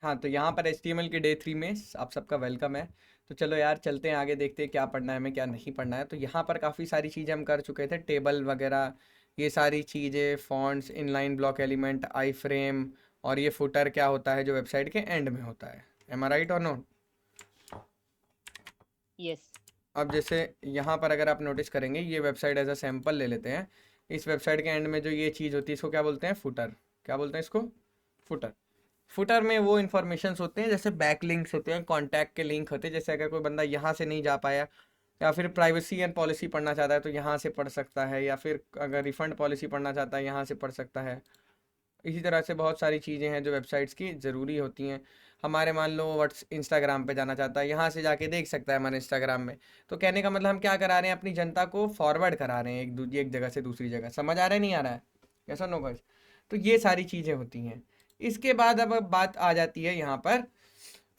हाँ, तो यहाँ पर HTML के डे 3 में आप सबका वेलकम है। तो चलो यार चलते हैं आगे, देखते हैं क्या पढ़ना है हमें क्या नहीं पढ़ना है। तो यहाँ पर काफ़ी सारी चीज़ें हम कर चुके थे, टेबल वगैरह, ये सारी चीज़ें, फॉन्ट्स, इनलाइन ब्लॉक एलिमेंट, आई फ्रेम, और ये फुटर क्या होता है जो वेबसाइट के एंड में होता है। एम आई राइट और नो? यस। अब जैसे यहाँ पर अगर आप नोटिस करेंगे, ये वेबसाइट एज अ सैम्पल ले लेते हैं। इस वेबसाइट के एंड में जो ये चीज़ होती है इसको क्या बोलते हैं? फुटर। क्या बोलते हैं इसको? फुटर। फुटर में वो इन्फॉर्मेशंस होते हैं, जैसे बैक लिंक्स होते हैं, कॉन्टैक्ट के लिंक होते हैं, जैसे अगर कोई बंदा यहाँ से नहीं जा पाया या फिर प्राइवेसी एंड पॉलिसी पढ़ना चाहता है तो यहाँ से पढ़ सकता है, या फिर अगर रिफंड पॉलिसी पढ़ना चाहता है यहाँ से पढ़ सकता है। इसी तरह से बहुत सारी चीज़ें हैं जो वेबसाइट्स की ज़रूरी होती हैं। हमारे मान लो व्हाट्स इंस्टाग्राम पे जाना चाहता है, यहाँ से जाके देख सकता है हमारे इंस्टाग्राम में। तो कहने का मतलब हम क्या करा रहे हैं, अपनी जनता को फॉरवर्ड करा रहे हैं एक जगह से दूसरी जगह। समझ आ रहा है नहीं आ रहा है? कैसा नो गाइस? तो ये सारी चीज़ें होती हैं। इसके बाद अब बात आ जाती है यहाँ पर,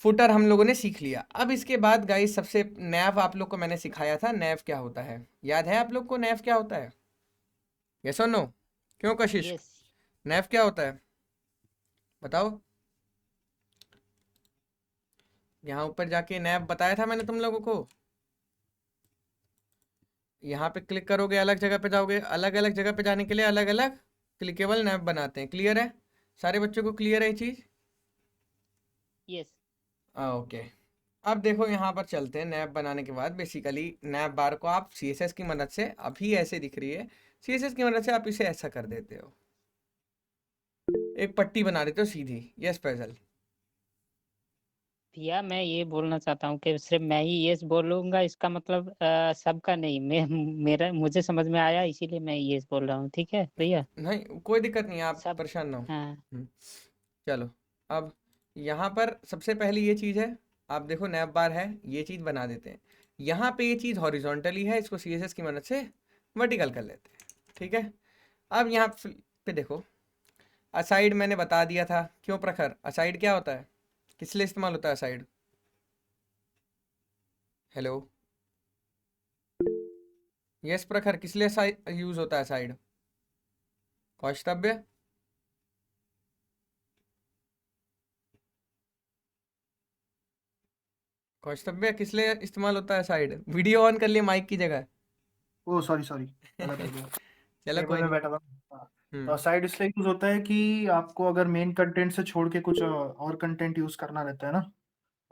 फुटर हम लोगों ने सीख लिया। अब इसके बाद गाइस सबसे नैव आप लोग को मैंने सिखाया था, नैव क्या होता है याद है आप लोग को? नैव क्या होता है? यस और नो? क्यों कशिश? यस। नैव क्या होता है बताओ? यहाँ ऊपर जाके नैव बताया था मैंने तुम लोगों को। यहाँ पे क्लिक करोगे अलग जगह पे जाओगे, अलग अलग जगह पे जाने के लिए अलग अलग क्लिकेबल नैव बनाते हैं। क्लियर है? सारे बच्चों को क्लियर है ये चीज़? यस। ओके। अब देखो यहाँ पर चलते हैं, नैव बनाने के बाद बेसिकली नैव बार को आप CSS की मदद से, अभी ऐसे दिख रही है, CSS की मदद से आप इसे ऐसा कर देते हो, एक पट्टी बना देते हो सीधी। यस फैजल? भैया मैं ये बोलना चाहता हूँ कि सिर्फ मैं ही यस बोलूंगा, इसका मतलब सबका नहीं। मैं मेरा मुझे समझ में आया, इसीलिए मैं यस बोल रहा हूँ। ठीक है भैया? नहीं कोई दिक्कत नहीं है, आप सब। परेशान ना हो। हाँ। चलो। अब यहाँ पर सबसे पहली ये चीज़ है, आप देखो नैव बार है, ये चीज़ बना देते हैं। यहाँ पे ये चीज़ हॉरिजॉन्टली है, इसको CSS की मदद से वर्टिकल कर लेते हैं। ठीक है। अब यहाँ पे देखो, असाइड मैंने बता दिया था। क्यों प्रखर? असाइड क्या होता है, किस लिए इस्तेमाल होता है असाइड? हेलो? यस प्रखर, किस लिए यूज होता है असाइड? कौस्तव्य? कौस्तव्य किस लिए इस्तेमाल होता है असाइड? वीडियो ऑन कर लिए माइक की जगह। ओ सॉरी सॉरी, गलत हो गया। चलो टेबल कोई में नहीं। बैठा था। हाँ। हम्म। तो साइड इसलिए यूज होता है कि आपको अगर मेन कंटेंट से छोड़ के कुछ और कंटेंट यूज करना रहता है ना।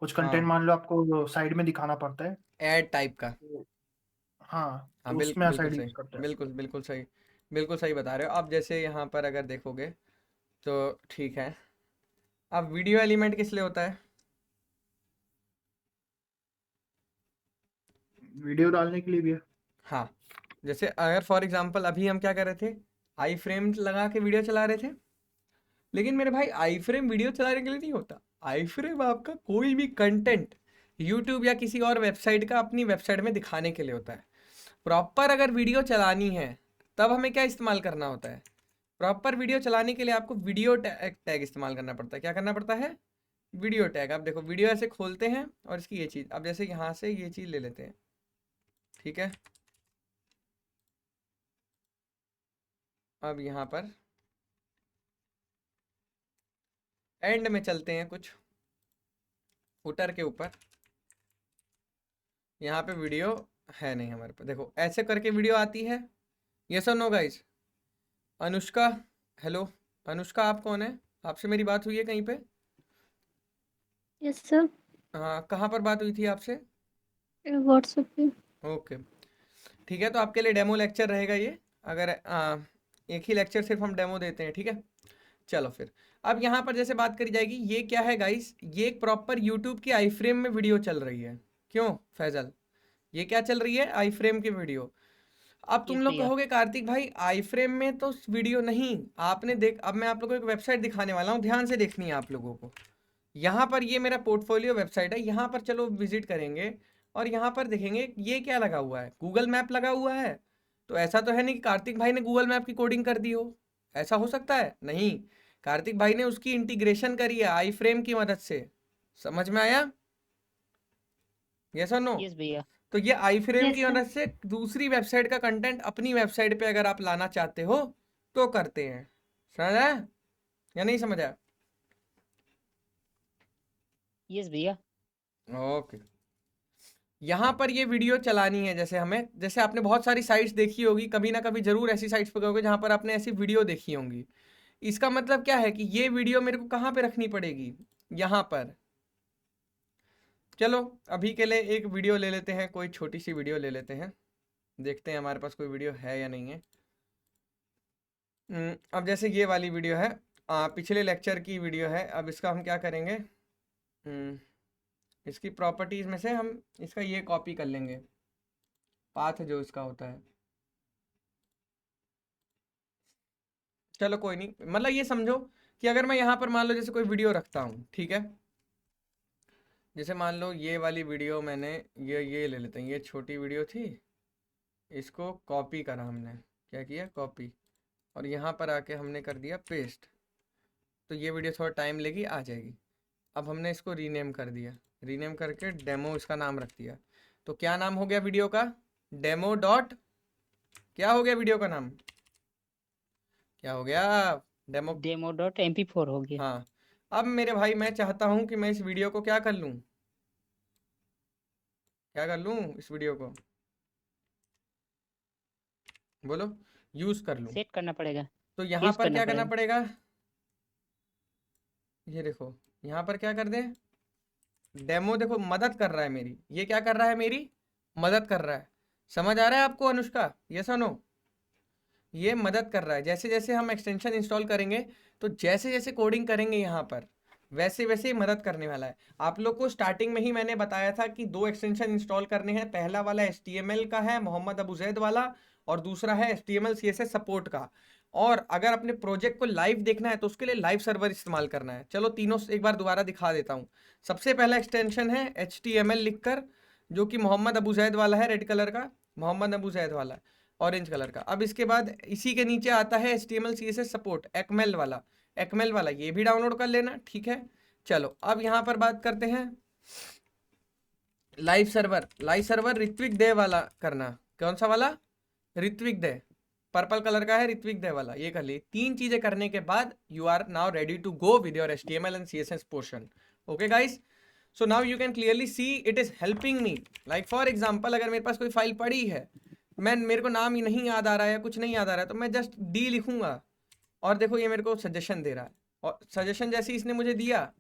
कुछ कंटेंट हाँ, मान लो आपको साइड में दिखाना पड़ता है। एड टाइप का। तो हाँ, हाँ तो उसमें बिल्कुल साइड सही। यूज करते हैं। बिल्कुल बिल्कुल सही। बिल्कुल सही बता रहे हो आप। जैसे यहाँ पर अगर देखोगे तो ठीक है। अब वीडियो एलिमेंट किस लिए होता है? वीडियो डालने के लिए भी है। हाँ, जैसे अगर फॉर एग्जांपल अभी हम क्या कर रहे थे, आई फ्रेम लगा के वीडियो चला रहे थे। लेकिन मेरे भाई आई फ्रेम वीडियो चलाने के लिए नहीं होता। आई फ्रेम आपका कोई भी कंटेंट यूट्यूब या किसी और वेबसाइट का अपनी वेबसाइट में दिखाने के लिए होता है। प्रॉपर अगर वीडियो चलानी है तब हमें क्या इस्तेमाल करना होता है? प्रॉपर वीडियो चलाने के लिए आपको वीडियो टैग टैग इस्तेमाल करना पड़ता है। क्या करना पड़ता है? Video tag. आप देखो वीडियो ऐसे खोलते हैं और इसकी ये चीज़, अब जैसे यहाँ से ये चीज़ ले लेते हैं। ठीक है। अब यहाँ पर एंड में चलते हैं कुछ फुटर के ऊपर। यहाँ पे वीडियो है नहीं हमारे पास, देखो ऐसे करके वीडियो आती है। ये सब no guys? Anushka, hello? Anushka आप कौन है? आपसे मेरी बात हुई है कहीं पे? Yes sir. हाँ, कहाँ पर बात हुई थी आपसे? व्हाट्सएप पे। ओके। ठीक है, तो आपके लिए डेमो लेक्चर रहेगा ये। अगर एक ही लेक्चर सिर्फ हम डेमो देते हैं, ठीक है। चलो फिर। अब यहाँ पर जैसे बात करी जाएगी, ये क्या है गाइस? ये एक प्रॉपर यूट्यूब की आई फ्रेम में वीडियो चल रही है। क्यों फैजल? ये क्या चल रही है? आई फ्रेम की वीडियो। अब तुम यस लोग भैया। कहोगे कार्तिक भाई आई फ्रेम में तो वीडियो नहीं, आपने देख, अब मैं आप लोगों को एक वेबसाइट दिखाने वाला हूँ, ध्यान से देखनी है आप लोगों को। यहाँ पर ये मेरा पोर्टफोलियो वेबसाइट है, यहाँ पर चलो विजिट करेंगे और यहाँ पर देखेंगे ये क्या लगा हुआ है, गूगल मैप लगा हुआ है। तो ऐसा तो है नहीं कि कार्तिक भाई ने गूगल मैप की कोडिंग कर दी हो। ऐसा हो सकता है? नहीं। कार्तिक भाई ने उसकी इंटीग्रेशन करी है आई फ्रेम की मदद से। समझ में आया? यस और नो? यस भैया। तो ये आई फ्रेम यस की सर। मदद से दूसरी वेबसाइट का कंटेंट अपनी वेबसाइट पे अगर आप लाना चाहते हो तो करते हैं। समझ आया या नहीं समझ आया? यस भैया। ओके, यहाँ पर ये वीडियो चलानी है। जैसे हमें, जैसे आपने बहुत सारी साइट्स देखी होगी, कभी ना कभी जरूर ऐसी साइट्स पे गए जहाँ पर आपने ऐसी वीडियो देखी होंगी। इसका मतलब क्या है कि ये वीडियो मेरे को कहाँ पे रखनी पड़ेगी, यहाँ पर। चलो अभी के लिए एक वीडियो ले लेते हैं, कोई छोटी सी वीडियो ले लेते हैं, देखते हैं हमारे पास कोई वीडियो है या नहीं है। अब जैसे ये वाली वीडियो है, पिछले लेक्चर की वीडियो है। अब इसका हम क्या करेंगे, इसकी प्रॉपर्टीज में से हम इसका ये कॉपी कर लेंगे, पाथ जो इसका होता है। चलो कोई नहीं, मतलब ये समझो कि अगर मैं यहाँ पर मान लो जैसे कोई वीडियो रखता हूँ, ठीक है, जैसे मान लो ये वाली वीडियो मैंने ये ले लेते हैं, ये छोटी वीडियो थी, इसको कॉपी करा हमने, क्या किया, कॉपी, और यहाँ पर आके हमने कर दिया पेस्ट। तो ये वीडियो थोड़ा टाइम लेगी, आ जाएगी। अब हमने इसको रीनेम कर दिया, रीनेम करके डेमो इसका नाम रख दिया। तो क्या नाम हो गया वीडियो का, डेमो डॉट, क्या हो गया वीडियो का नाम, क्या हो गया, demo.mp4 हो गया। हाँ। अब मेरे भाई मैं चाहता हूँ कि मैं इस वीडियो को क्या कर लूँ, क्या कर लूँ, इस वीडियो को बोलो, यूज कर लूँ। सेट करना पड़ेगा। तो यहाँ यूज पर करना क्या करना पड़ेगा। पड़ेगा, ये देखो यहाँ पर क्या कर दें, डेमो, देखो मदद कर रहा है मेरी, ये क्या कर रहा है, मेरी मदद कर रहा है। समझ आ रहा है आपको अनुष्का, ये सुनो, ये मदद कर रहा है। जैसे जैसे हम एक्सटेंशन इंस्टॉल करेंगे, तो जैसे जैसे कोडिंग करेंगे यहाँ पर, वैसे वैसे ही मदद करने वाला है। आप लोग को स्टार्टिंग में ही मैंने बताया था कि 2 एक्सटेंशन इंस्टॉल करने हैं। पहला वाला HTML का है, मोहम्मद अबू जैद वाला, और दूसरा है HTML CSS सपोर्ट का। और अगर अपने प्रोजेक्ट को लाइव देखना है तो उसके लिए लाइव सर्वर इस्तेमाल करना है। चलो तीनों एक बार दोबारा दिखा देता हूँ। सबसे पहला एक्सटेंशन है HTML लिखकर, जो कि मोहम्मद अबू जैद वाला है, रेड कलर का, मोहम्मद अबू जैद वाला, ऑरेंज कलर का। अब इसके बाद इसी के नीचे आता है HTML CSS सपोर्ट, एक्मेल वाला, ये भी डाउनलोड कर लेना, ठीक है। चलो अब यहाँ पर बात करते हैं लाइव सर्वर ऋत्विक दे वाला करना। कौन सा वाला, ऋत्विक दे, पर्पल कलर का है, ऋत्विक दे वाला, ये कर ली। 3 चीजें करने के बाद you are now ready to go with your HTML and CSS portion. Okay guys, so now you can clearly see it is helping me. Like for example, अगर मेरे पास कोई फाइल पड़ी है, मेरे को नाम ही नहीं याद आ रहा है या कुछ नहीं याद आ रहा है, तो मैं जस्ट डी लिखूंगा, और देखो ये मेरे को सजेशन दे रहा है, और सजेशन जैसे इसने मुझे दिया,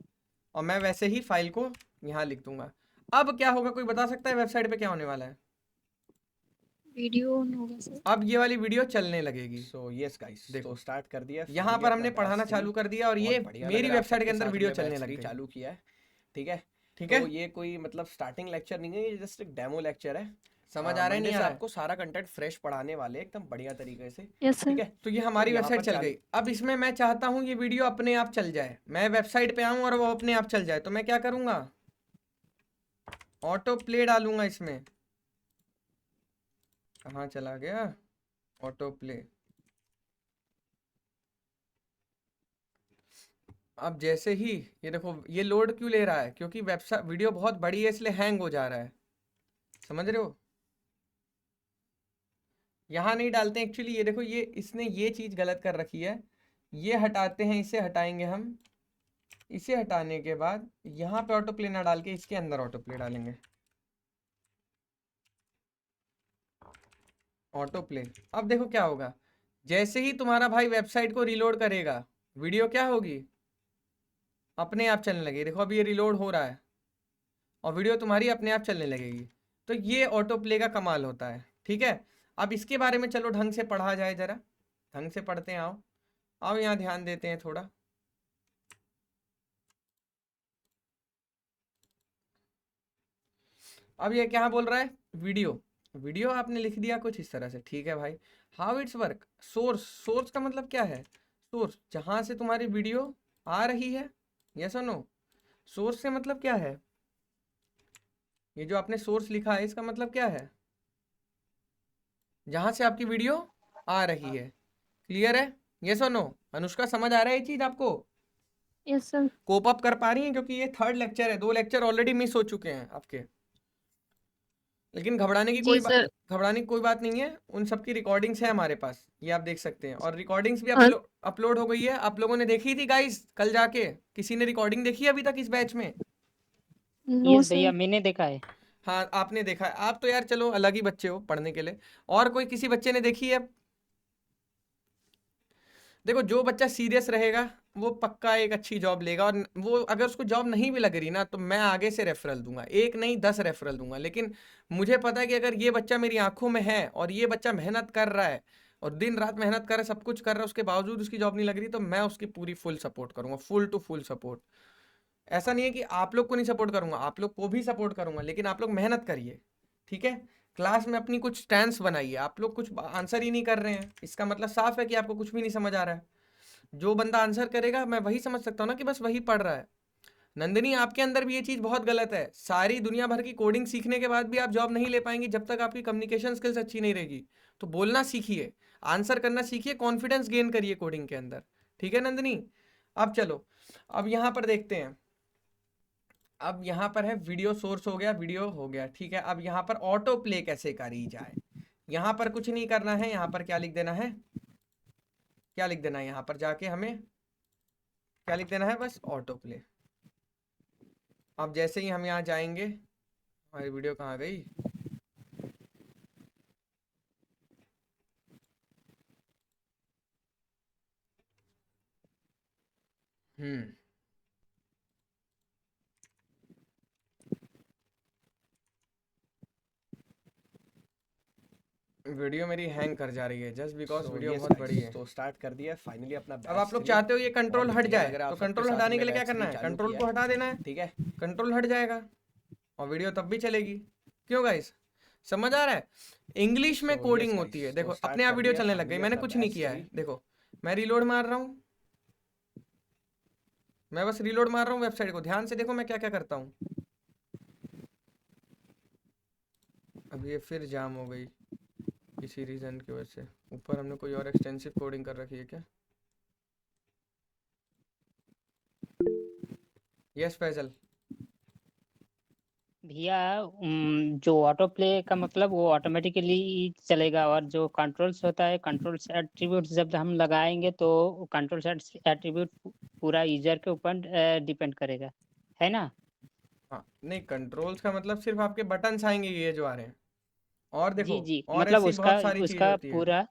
और मैं वैसे ही फाइल को यहाँ लिख दूंगा। अब क्या होगा, कोई बता सकता है वेबसाइट पे क्या होने वाला है? वीडियो ऑन होगा सर। अब ये वाली वीडियो चलने लगेगी। सो यस गाइस, देखो, तो स्टार्ट कर दिया। यहाँ पर हमने पढ़ाना चालू कर दिया, और ये मेरी वेबसाइट के अंदर वीडियो चलने लग गई। चालू किया है, ठीक है, ठीक है, तो ये कोई मतलब स्टार्टिंग लेक्चर नहीं है, ये जस्ट एक डेमो लेक्चर है। समझ आ रहा है, नहीं आ रहा है? आपको सारा कंटेंट फ्रेश पढ़ाने वाले एकदम बढ़िया तरीके से, यस ठीक सर। है। तो ये हमारी तो यहाँ वेबसाइट पर चल गई। अब इसमें मैं चाहता हूँ ये वीडियो अपने आप चल जाए, मैं वेबसाइट पे आऊँ और वो अपने आप चल जाए, तो मैं क्या करूँगा, ऑटो प्ले डालूंगा इसमें। कहाँ चला गया ऑटो प्ले? अब जैसे ही ये देखो, ये लोड क्यों ले रहा है, क्योंकि वेबसाइट वीडियो बहुत बड़ी है, इसलिए हैंग हो जा रहा है। समझ रहे हो? यहाँ नहीं डालते एक्चुअली, ये देखो, ये इसने ये चीज़ गलत कर रखी है। ये हटाते हैं, इसे हटाएंगे हम। इसे हटाने के बाद यहाँ पे ऑटो प्ले ना डाल के इसके अंदर ऑटो प्ले डालेंगे, ऑटो प्ले। अब देखो क्या होगा, जैसे ही तुम्हारा भाई वेबसाइट को रीलोड करेगा, वीडियो क्या होगी, अपने आप चलने लगेगी। देखो अब ये रीलोड हो रहा है और वीडियो तुम्हारी अपने आप चलने लगेगी। तो ये ऑटो प्ले का कमाल होता है, ठीक है। अब इसके बारे में चलो ढंग से पढ़ा जाए, जरा ढंग से पढ़ते हैं। आओ आओ यहाँ ध्यान देते हैं थोड़ा। अब ये क्या बोल रहा है, वीडियो आपने लिख दिया कुछ इस तरह से, ठीक है भाई। हाउ इट्स वर्क, सोर्स का मतलब क्या है, सोर्स जहां से तुम्हारी वीडियो आ रही है, यस और नो। सोर्स से मतलब क्या है, ये जो आपने सोर्स लिखा है इसका मतलब क्या है, जहां से आपकी वीडियो आ रही है। क्लियर है, यस और नो? अनुष्का समझ आ रहा है ये चीज आपको? Yes sir. कोप अप कर पा रही है? क्योंकि ये 3rd लेक्चर है, 2 लेक्चर ऑलरेडी मिस हो चुके हैं आपके। लेकिन घबराने की कोई बात नहीं है, उन सब की रिकॉर्डिंग्स है हमारे पास, ये आप देख सकते हैं। और रिकॉर्डिंग्स भी अपलोड हो गई है, आप लोगों ने देखी थी गाइस कल जाके? किसी ने रिकॉर्डिंग देखी है अभी तक इस बैच में? नो यस भैया सर। मैंने देखा है। हाँ आपने देखा है, आप तो यार चलो अलग ही बच्चे हो पढ़ने के लिए। और कोई किसी बच्चे ने देखी है? देखो जो बच्चा सीरियस रहेगा वो पक्का एक अच्छी जॉब लेगा, और वो अगर उसको जॉब नहीं भी लग रही ना तो मैं आगे से रेफरल दूंगा, एक नहीं 10 रेफरल दूंगा। लेकिन मुझे पता है कि अगर ये बच्चा मेरी आंखों में है और ये बच्चा मेहनत कर रहा है और दिन रात मेहनत कर रहा है, सब कुछ कर रहा है, उसके बावजूद उसकी जॉब नहीं लग रही, तो मैं उसकी पूरी फुल सपोर्ट करूंगा, फुल टू फुल सपोर्ट। ऐसा नहीं है कि आप लोग को नहीं सपोर्ट करूंगा, आप लोग को भी सपोर्ट करूंगा, लेकिन आप लोग मेहनत करिए, ठीक है। क्लास में अपनी कुछ स्टैंड्स बनाइए। आप लोग कुछ आंसर ही नहीं कर रहे हैं, इसका मतलब साफ है कि आपको कुछ भी नहीं समझ आ रहा है। जो बंदा आंसर करेगा मैं वही समझ सकता हूँ ना कि बस वही पढ़ रहा है। नंदिनी आपके अंदर भी ये चीज़ बहुत गलत है, सारी दुनिया भर की कोडिंग सीखने के बाद भी आप जॉब नहीं ले पाएंगी जब तक आपकी कम्युनिकेशन स्किल्स अच्छी नहीं रहेगी। तो बोलना सीखिए, आंसर करना सीखिए, कॉन्फिडेंस गेन करिए कोडिंग के अंदर, ठीक है नंदिनी। अब चलो, अब यहाँ पर देखते हैं। अब यहाँ पर है वीडियो सोर्स हो गया, वीडियो हो गया, ठीक है। अब यहाँ पर ऑटो प्ले कैसे करी जाए, यहाँ पर कुछ नहीं करना है। यहाँ पर क्या लिख देना है, क्या लिख देना है, यहाँ पर जाके हमें क्या लिख देना है, बस ऑटो प्ले। अब जैसे ही हम यहाँ जाएंगे, हमारी वीडियो कहाँ गई, वीडियो मेरी हैंग कर जा रही है जस्ट बिकॉज वीडियो बहुत बड़ी है। तो स्टार्ट कर दिया फाइनली अपना अब आप लोग बैच चाहते हो ये कंट्रोल बहुत हट बढ़िया जाए, लग रहा है तो आप सबके कंट्रोल साथ हटाने के हमने लिए क्या बैच करना भी है, चालू कंट्रोल किया को है, हटा देना है, ठीक है। कंट्रोल हट जाएगा और वीडियो तब भी चलेगी। क्यों गाइस, समझ आ रहा है? इंग्लिश में So, कोडिंग yes होती है, guys, देखो तो start अपने आप कर वीडियो दिया चलने लग गई, finally मैंने अपना कुछ नहीं batch किया है। 3। देखो मैं रीलोड मार रहा हूँ, मैं बस रीलोड मार रहा हूँ वेबसाइट को, ध्यान से देखो मैं क्या क्या करता हूँ। अब ये फिर जाम हो गई किसी रीजन की वजह से। ऊपर हमने कोई और एक्सटेंसिव कोडिंग कर रखी है क्या? यस फैजल। भैया जो ऑटो प्ले का मतलब वो ऑटोमेटिकली चलेगा, और जो कंट्रोल्स होता है, कंट्रोल्स एट्रीब्यूट्स जब हम लगाएंगे तो कंट्रोल्स एट्रीब्यूट पूरा यूजर के ऊपर डिपेंड करेगा, है ना? हाँ नहीं, कंट्रोल्स का मतलब सिर्फ आपके बटन्स आएंगे ये जो आ रहे हैं, और जी देखो जी, और मतलब ऐसी उसका बहुत सारी चीज उसका होती है। पूरा,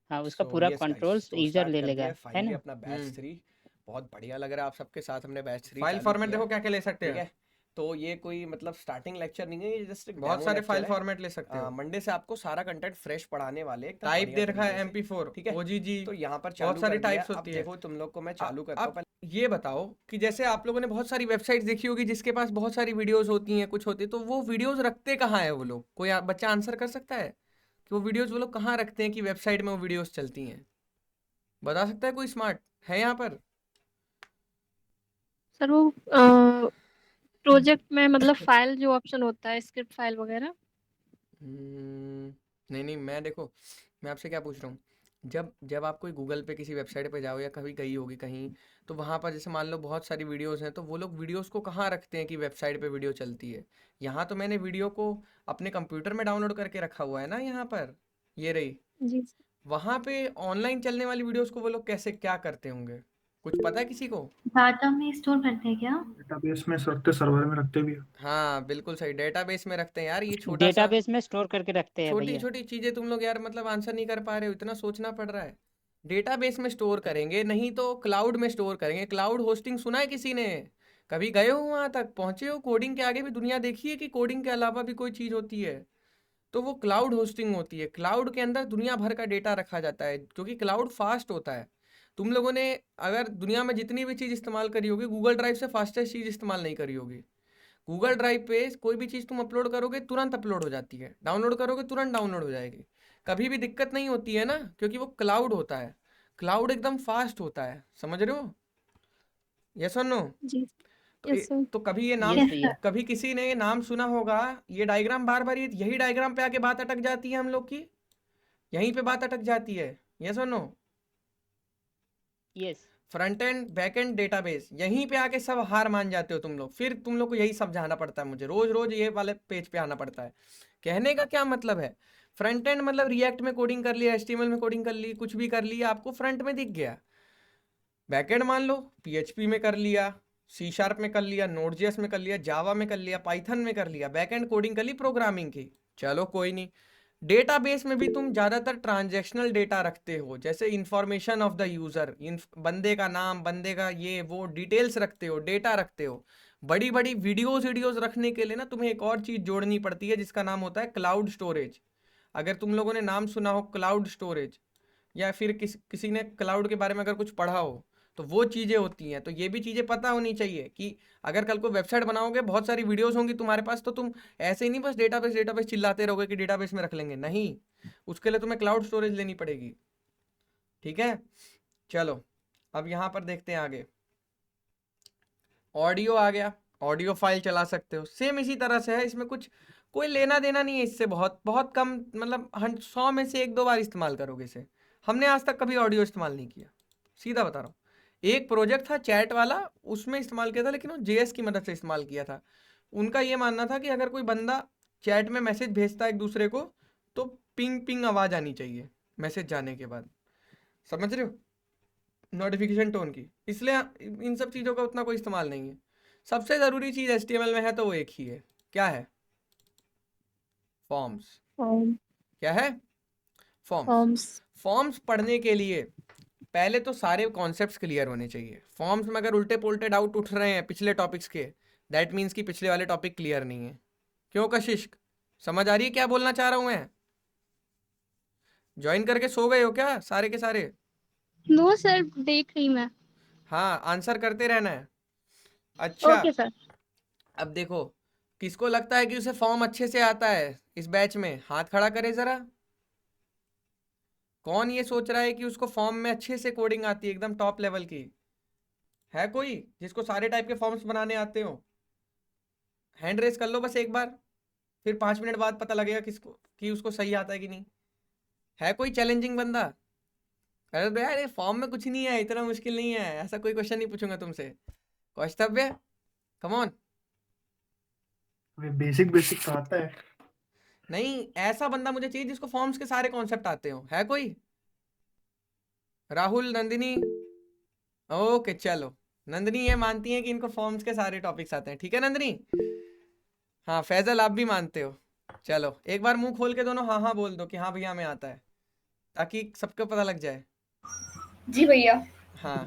हाँ उसका सो पूरा यस गाइस, कंट्रोल्स तो यूजर स्टार्ट ले कर दिया लेगा, है है फाइनली ना? अपना बैच 3। बहुत बढ़िया लग रहा है आप सबके साथ हमने बैच 3 फाइल चालू फॉर्मेट किया देखो है, क्या क्या ले सकते ठीक हैं, है। तो ये कोई मतलब स्टार्टिंग लेक्चर नहीं है, ये जस्ट एक बहुत डेमो सारे लेक्चर फाइल है। फॉर्मेट ले सकते हो। मंडे से आपको सारा कंटेंट फ्रेश पढ़ाने वाले एकदम टाइप बढ़िया दे रखा है तरीके से, MP4, ठीक है। OGG, तो यहाँ पर बहुत चालू सारी कर दिया। टाइप्स अब होती है। देखो तुम लोग को मैं चालू करता हूँ आप ये बताओ कि जैसे आप लोगों ने बहुत सारी वेबसाइट्स देखी होगी जिसके पास बहुत सारी वीडियोस होती हैं, कुछ होती है, तो वो वीडियोस रखते कहाँ है वो लोग? कोई बच्चा आंसर कर सकता है कि वो वीडियोस वो लोग कहाँ रखते हैं कि वेबसाइट में वो वीडियोस चलती हैं? बता सकता है कोई स्मार्ट है यहाँ पर? सर वो प्रोजेक्ट में मतलब फाइल जो ऑप्शन होता है, स्क्रिप्ट फाइल वगैरह। नहीं नहीं, मैं देखो मैं आपसे क्या पूछ रहा हूँ, जब जब आप कोई गूगल पे किसी वेबसाइट पे जाओ या कभी गई होगी कहीं, तो वहाँ पर जैसे मान लो बहुत सारी वीडियोस हैं, तो वो लोग वीडियोस को कहाँ रखते हैं कि वेबसाइट पे वीडियो चलती है? यहाँ तो मैंने वीडियो को अपने कंप्यूटर में डाउनलोड करके रखा हुआ है ना, यहाँ पर ये रही। जी सर। वहाँ पे ऑनलाइन चलने वाली वीडियोस को वो लोग कैसे क्या करते होंगे, कुछ पता है किसी को? डाटा में स्टोर करते हैं क्या? डेटाबेस में रखते, सर्वर में रखते भी है। हाँ बिल्कुल सही, डेटाबेस में रखते हैं यार। ये छोटा सा डेटाबेस में स्टोर करके रखते हैं छोटी भैया। छोटी चीजें तुम लोग यार मतलब आंसर नहीं कर पा रहे हो, इतना सोचना पड़ रहा है। डेटाबेस में स्टोर करेंगे, नहीं तो क्लाउड में स्टोर करेंगे। क्लाउड होस्टिंग सुना है किसी ने? कभी गए हो वहां तक, पहुंचे हो? कोडिंग के आगे भी दुनिया देखी है कि कोडिंग के अलावा भी कोई चीज होती है? तो वो क्लाउड होस्टिंग होती है। क्लाउड के अंदर दुनिया भर का डेटा रखा जाता है, क्योंकि क्लाउड फास्ट होता है। तुम लोगों ने अगर दुनिया में जितनी भी चीज़ इस्तेमाल करी होगी, गूगल ड्राइव से फास्टेस्ट चीज़ इस्तेमाल नहीं करी होगी। गूगल ड्राइव पे कोई भी चीज़ तुम अपलोड करोगे तुरंत अपलोड हो जाती है, डाउनलोड करोगे तुरंत डाउनलोड हो जाएगी, कभी भी दिक्कत नहीं होती है ना, क्योंकि वो क्लाउड होता है। क्लाउड एकदम फास्ट होता है, समझ रहे हो? यस और नो? जी तो, यस सर। तो कभी ये नाम, यस भैया। कभी किसी ने ये नाम सुना होगा, ये डायग्राम बार बार यही डायग्राम पे आके बात अटक जाती है हम लोग की, यहीं पे बात अटक जाती है। यस और no? Yes. Front end back end database, यहीं पे आके सब हार मान जाते हो तुम लोग। फिर तुम लोग को यही समझाना पड़ता है मुझे, रोज रोज ये वाले पेज पे आना पड़ता है। कहने का क्या मतलब है, फ्रंट एंड मतलब रिएक्ट में कोडिंग कर लिया, HTML में कोडिंग कर ली, कुछ भी कर लिया, आपको फ्रंट में दिख गया। बैक एंड मान लो PHP में कर लिया, सी शार्प में कर लिया, नोड.जेएस में कर लिया, जावा में कर लिया, पाइथन में कर लिया, बैक एंड कोडिंग कर ली प्रोग्रामिंग की, चलो कोई नहीं। डेटाबेस में भी तुम ज़्यादातर ट्रांजैक्शनल डेटा रखते हो, जैसे इंफॉर्मेशन ऑफ द यूज़र, बंदे का नाम, बंदे का ये वो डिटेल्स रखते हो, डेटा रखते हो। बड़ी बड़ी वीडियोस रखने के लिए ना तुम्हें एक और चीज़ जोड़नी पड़ती है जिसका नाम होता है क्लाउड स्टोरेज। अगर तुम लोगों ने नाम सुना हो क्लाउड स्टोरेज, या फिर किसी ने क्लाउड के बारे में अगर कुछ पढ़ा हो, तो वो चीज़ें होती हैं। तो ये भी चीज़ें पता होनी चाहिए कि अगर कल को वेबसाइट बनाओगे, बहुत सारी वीडियोस होंगी तुम्हारे पास, तो तुम ऐसे ही नहीं बस डेटाबेस डेटाबेस चिल्लाते रहोगे कि डेटाबेस में रख लेंगे, नहीं, उसके लिए तुम्हें क्लाउड स्टोरेज लेनी पड़ेगी। ठीक है, चलो अब यहाँ पर देखते हैं आगे। ऑडियो आ गया, ऑडियो फाइल चला सकते हो, सेम इसी तरह से है, इसमें कुछ कोई लेना देना नहीं है इससे, बहुत बहुत कम, मतलब 100 में से 1-2 बार इस्तेमाल करोगे इसे। हमने आज तक कभी ऑडियो इस्तेमाल नहीं किया, सीधा बता रहा हूँ। एक प्रोजेक्ट था चैट वाला, उसमें इस्तेमाल किया था, लेकिन वो जेएस की मदद से इस्तेमाल किया था। उनका ये मानना था कि अगर कोई बंदा चैट में मैसेज भेजता है एक दूसरे को, तो पिंग पिंग आवाज़ आनी चाहिए मैसेज जाने के बाद, समझ रहे हो, नोटिफिकेशन टोन की। इसलिए इन सब चीज़ों का उतना कोई इस्तेमाल नहीं है। सबसे ज़रूरी चीज़ HTML में है तो वो एक ही है, क्या है? फॉर्म्स। फॉर्म क्या है? फॉर्म्स। फॉर्म्स फॉर्म्स पढ़ने के लिए पहले तो सारे कॉन्सेप्ट्स क्लियर होने चाहिए। फॉर्म्स में अगर उल्टे पुल्टे डाउट उठ रहे हैं पिछले टॉपिक्स के, दैट मीन्स कि पिछले वाले टॉपिक क्लियर नहीं है। क्यों कशिश, समझ आ रही है क्या बोलना चाह रहा हूँ मैं? ज्वाइन करके सो गए हो क्या सारे के सारे? नो सर, देख रही मैं। हाँ, आंसर करते रहना है। अच्छा, ओके सर। अब देखो, किसको लगता है कि उसे फॉर्म अच्छे से आता है इस बैच में? हाथ खड़ा करे जरा। कौन ये सोच रहा है कि उसको फॉर्म में अच्छे से कोडिंग आती है, एकदम टॉप लेवल की? है कोई जिसको सारे टाइप के फॉर्म्स बनाने आते हो? हैंड रेस कर लो बस एक बार, फिर 5 मिनट बाद पता लगेगा किसको कि उसको सही आता है कि नहीं। है कोई चैलेंजिंग बंदा? अरे तो यार, ये फॉर्म में कुछ नहीं है, इतना मुश्किल नहीं है, ऐसा कोई क्वेश्चन नहीं पूछूंगा तुमसे। कौस्तव्य, कम ऑन। बेसिक बेसिक तो आता है। नहीं, ऐसा बंदा मुझे चाहिए जिसको फॉर्म्स के सारे कॉन्सेप्ट आते हो। है कोई? राहुल, नंदिनी? ओके चलो, नंदिनी ये मानती है कि इनको फॉर्म्स के सारे टॉपिक्स आते हैं, ठीक है नंदिनी? हाँ, फैजल आप भी मानते हो? चलो एक बार मुंह खोल के दोनों हाँ हाँ बोल दो कि हाँ भैया हमें आता है, ताकि सबको पता लग जाए। जी भैया। हाँ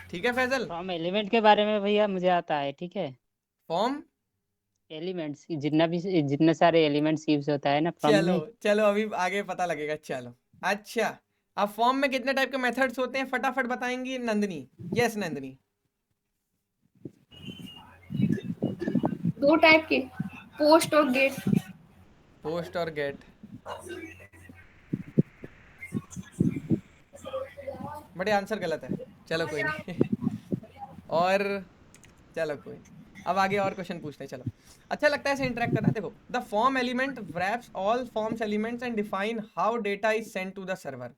ठीक है फैजल। फ्रॉम एलिमेंट के बारे में भैया मुझे आता है, ठीक है। फॉर्म, एलिमेंट्स, जितने सारे एलिमेंट्स यूज होता है ना फ्रॉम चलो में। चलो अभी आगे पता लगेगा, चलो। अच्छा, अब फॉर्म में कितने टाइप के मेथड्स होते हैं फटाफट बताएंगी नंदिनी? यस नंदिनी। 2 टाइप के, पोस्ट और गेट। पोस्ट और गेट, बड़े आंसर गलत है, चलो कोई नहीं। और चलो कोई नहीं। अब आगे और क्वेश्चन पूछते हैं, चलो। अच्छा लगता है ऐसे इंटरेक्ट करना। देखो, the form element wraps all forms elements and define how data is sent to the server.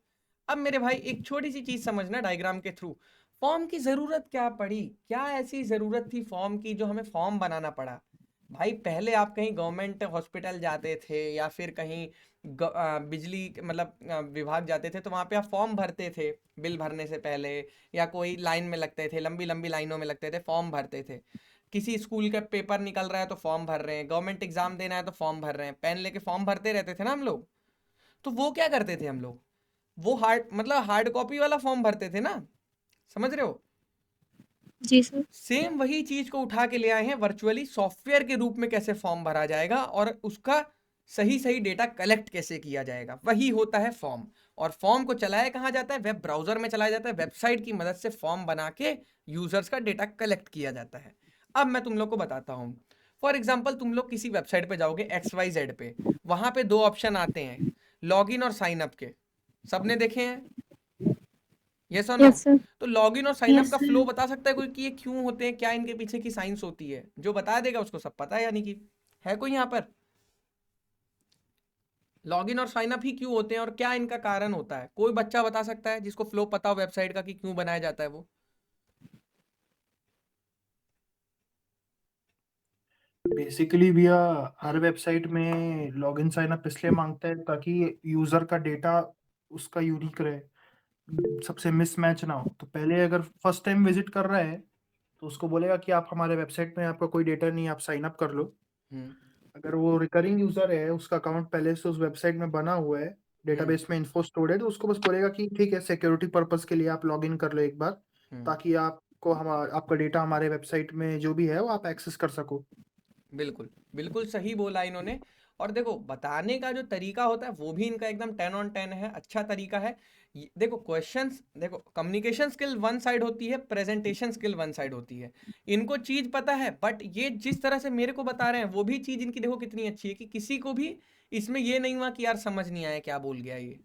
अब मेरे भाई एक छोटी सी चीज समझना डायग्राम के थ्रू। फॉर्म की जरूरत क्या पड़ी? क्या ऐसी जरूरत थी फॉर्म की जो हमें फॉर्म बनाना पड़ा? भाई पहले आप कहीं गवर्नमेंट हॉस्पिटल जाते थे या फिर कहीं बिजली मतलब विभाग जाते थे, तो वहाँ पे आप फॉर्म भरते थे बिल भरने से पहले, या कोई लाइन में लगते थे, लंबी लंबी लाइनों में लगते थे, फॉर्म भरते थे। किसी स्कूल का पेपर निकल रहा है तो फॉर्म भर रहे हैं, गवर्नमेंट एग्जाम देना है तो फॉर्म भर रहे हैं, पेन लेके फॉर्म भरते रहते थे ना हम लोग। तो वो क्या करते थे हम लोग? वो हार्ड कॉपी वाला फॉर्म भरते थे ना, समझ रहे हो? जी सर। सेम वही चीज को उठा के ले आए हैं वर्चुअली, सॉफ्टवेयर के रूप में कैसे फॉर्म भरा जाएगा और उसका सही सही डेटा कलेक्ट कैसे किया जाएगा, वही होता है फॉर्म। और फॉर्म को चलाया कहाँ जाता है? वेब ब्राउजर में चलाया जाता है, वेबसाइट की मदद से फॉर्म बना के यूजर्स का डेटा कलेक्ट किया जाता है। अब मैं तुम लोग को बताता हूँ। फॉर एग्जाम्पल, तुम लोग किसी वेबसाइट पे जाओगे XYZ पे, वहां पे 2 ऑप्शन आते हैं, लॉगिन और साइन अप के। सबने देखे हैं? यस और नो? Yes sir. तो लॉगिन और साइन अप Yes, का sir. फ्लो बता सकता है कोई कि ये क्यों होते हैं, क्या इनके पीछे की साइंस होती है? जो बता देगा उसको सब पता है, यानी कि है कोई यहाँ पर? लॉगिन और साइन अप ही क्यों होते हैं और क्या इनका कारण होता है? कोई बच्चा बता सकता है जिसको फ्लो पता हो वेबसाइट का कि क्यों बनाया जाता है वो? बेसिकली भैया हर वेबसाइट में लॉगिन साइन अप इसलिए मांगता है ताकि यूजर का डेटा उसका यूनिक रहे, सबसे मिसमैच ना हो। तो पहले अगर फर्स्ट टाइम विजिट कर रहा है तो उसको बोलेगा कि आप हमारे वेबसाइट में आपका कोई डेटा नहीं है, आप साइन अप कर लो। हम्म अगर वो रिकरिंग यूजर है, उसका अकाउंट पहले से उस वेबसाइट में बना हुआ है, डेटाबेस में इन्फो स्टोर्ड है, तो उसको बस बोलेगा कि ठीक है, सिक्योरिटी पर्पस के लिए आप लॉग इन कर लो एक बार, ताकि आपको आपका डेटा हमारे वेबसाइट में जो भी है वो आप एक्सेस कर सको। बिल्कुल बिल्कुल सही बोला इन्होंने। और देखो बताने का जो तरीका होता है वो भी इनका एकदम 10 on 10 है, अच्छा तरीका है। देखो क्वेश्चंस, देखो कम्युनिकेशन स्किल वन साइड होती है, प्रेजेंटेशन स्किल वन साइड होती है। इनको चीज पता है, बट ये जिस तरह से मेरे को बता रहे हैं वो भी चीज इनकी देखो कितनी अच्छी है कि किसी को भी इसमें ये नहीं हुआ कि यार समझ नहीं आया क्या बोल गया ये।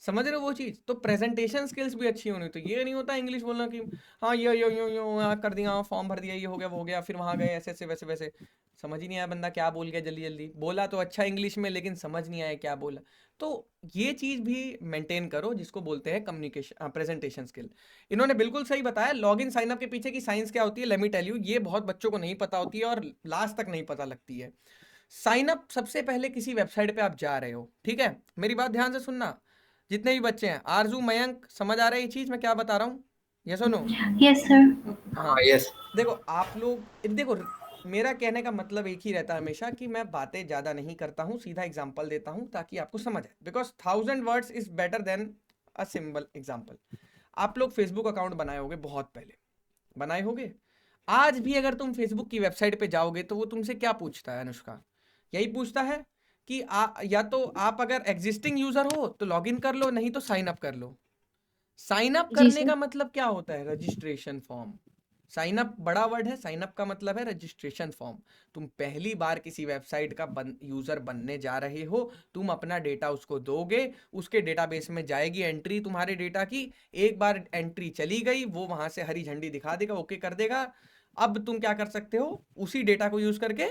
समझ रहे हो वो चीज? तो प्रेजेंटेशन स्किल्स भी अच्छी होनी। तो ये नहीं होता इंग्लिश बोलना कि हाँ यो कर दिया, फॉर्म भर दिया, ये हो गया वो हो गया, फिर वहां गए ऐसे ऐसे वैसे वैसे, समझ ही नहीं आया बंदा क्या बोल गया, जल्दी जल्दी बोला तो अच्छा इंग्लिश में, लेकिन समझ नहीं आया क्या बोला। तो ये चीज भी मेंटेन करो, जिसको बोलते हैं कम्युनिकेशन प्रेजेंटेशन स्किल। इन्होंने बिल्कुल सही बताया। लॉगिन साइन अप के पीछे की साइंस क्या होती है, लेट मी टेल यू, ये बहुत बच्चों को नहीं पता होती है और लास्ट तक नहीं पता लगती है। साइन अप सबसे पहले किसी वेबसाइट पे आप जा रहे हो, ठीक है, मेरी बात ध्यान से सुनना, जितने भी बच्चे हैं, आरजू, मयंक, समझ आ रहा है ये चीज मैं क्या बता रहा हूँ? यस और नो? Yes sir. हाँ यस। देखो आप लोग, देखो मेरा कहने का मतलब एक ही रहता है हमेशा कि मैं बातें ज्यादा नहीं करता हूँ, सीधा एग्जांपल देता हूँ ताकि आपको समझ आए, because 1000 words is better than a simple example. आप लोग फेसबुक अकाउंट बनाए होगे, बहुत पहले बनाए होगे। आज भी अगर तुम फेसबुक की वेबसाइट पे जाओगे तो वो तुमसे क्या पूछता है अनुष्का? यही पूछता है कि या तो आप अगर एग्जिस्टिंग यूजर हो तो लॉग इन कर लो, नहीं तो साइन अप कर लो। साइन अप जी करने सर। का मतलब क्या होता है? Registration form. साइन अप बड़ा वर्ड है, साइन अप का मतलब है रजिस्ट्रेशन फॉर्म। तुम पहली बार किसी वेबसाइट का यूजर बनने जा रहे हो, तुम अपना डेटा उसको दोगे, उसके डेटाबेस में जाएगी एंट्री तुम्हारे डेटा की। एक बार एंट्री चली गई, वो वहां से हरी झंडी दिखा देगा, ओके कर देगा। अब तुम क्या कर सकते हो, उसी डेटा को यूज करके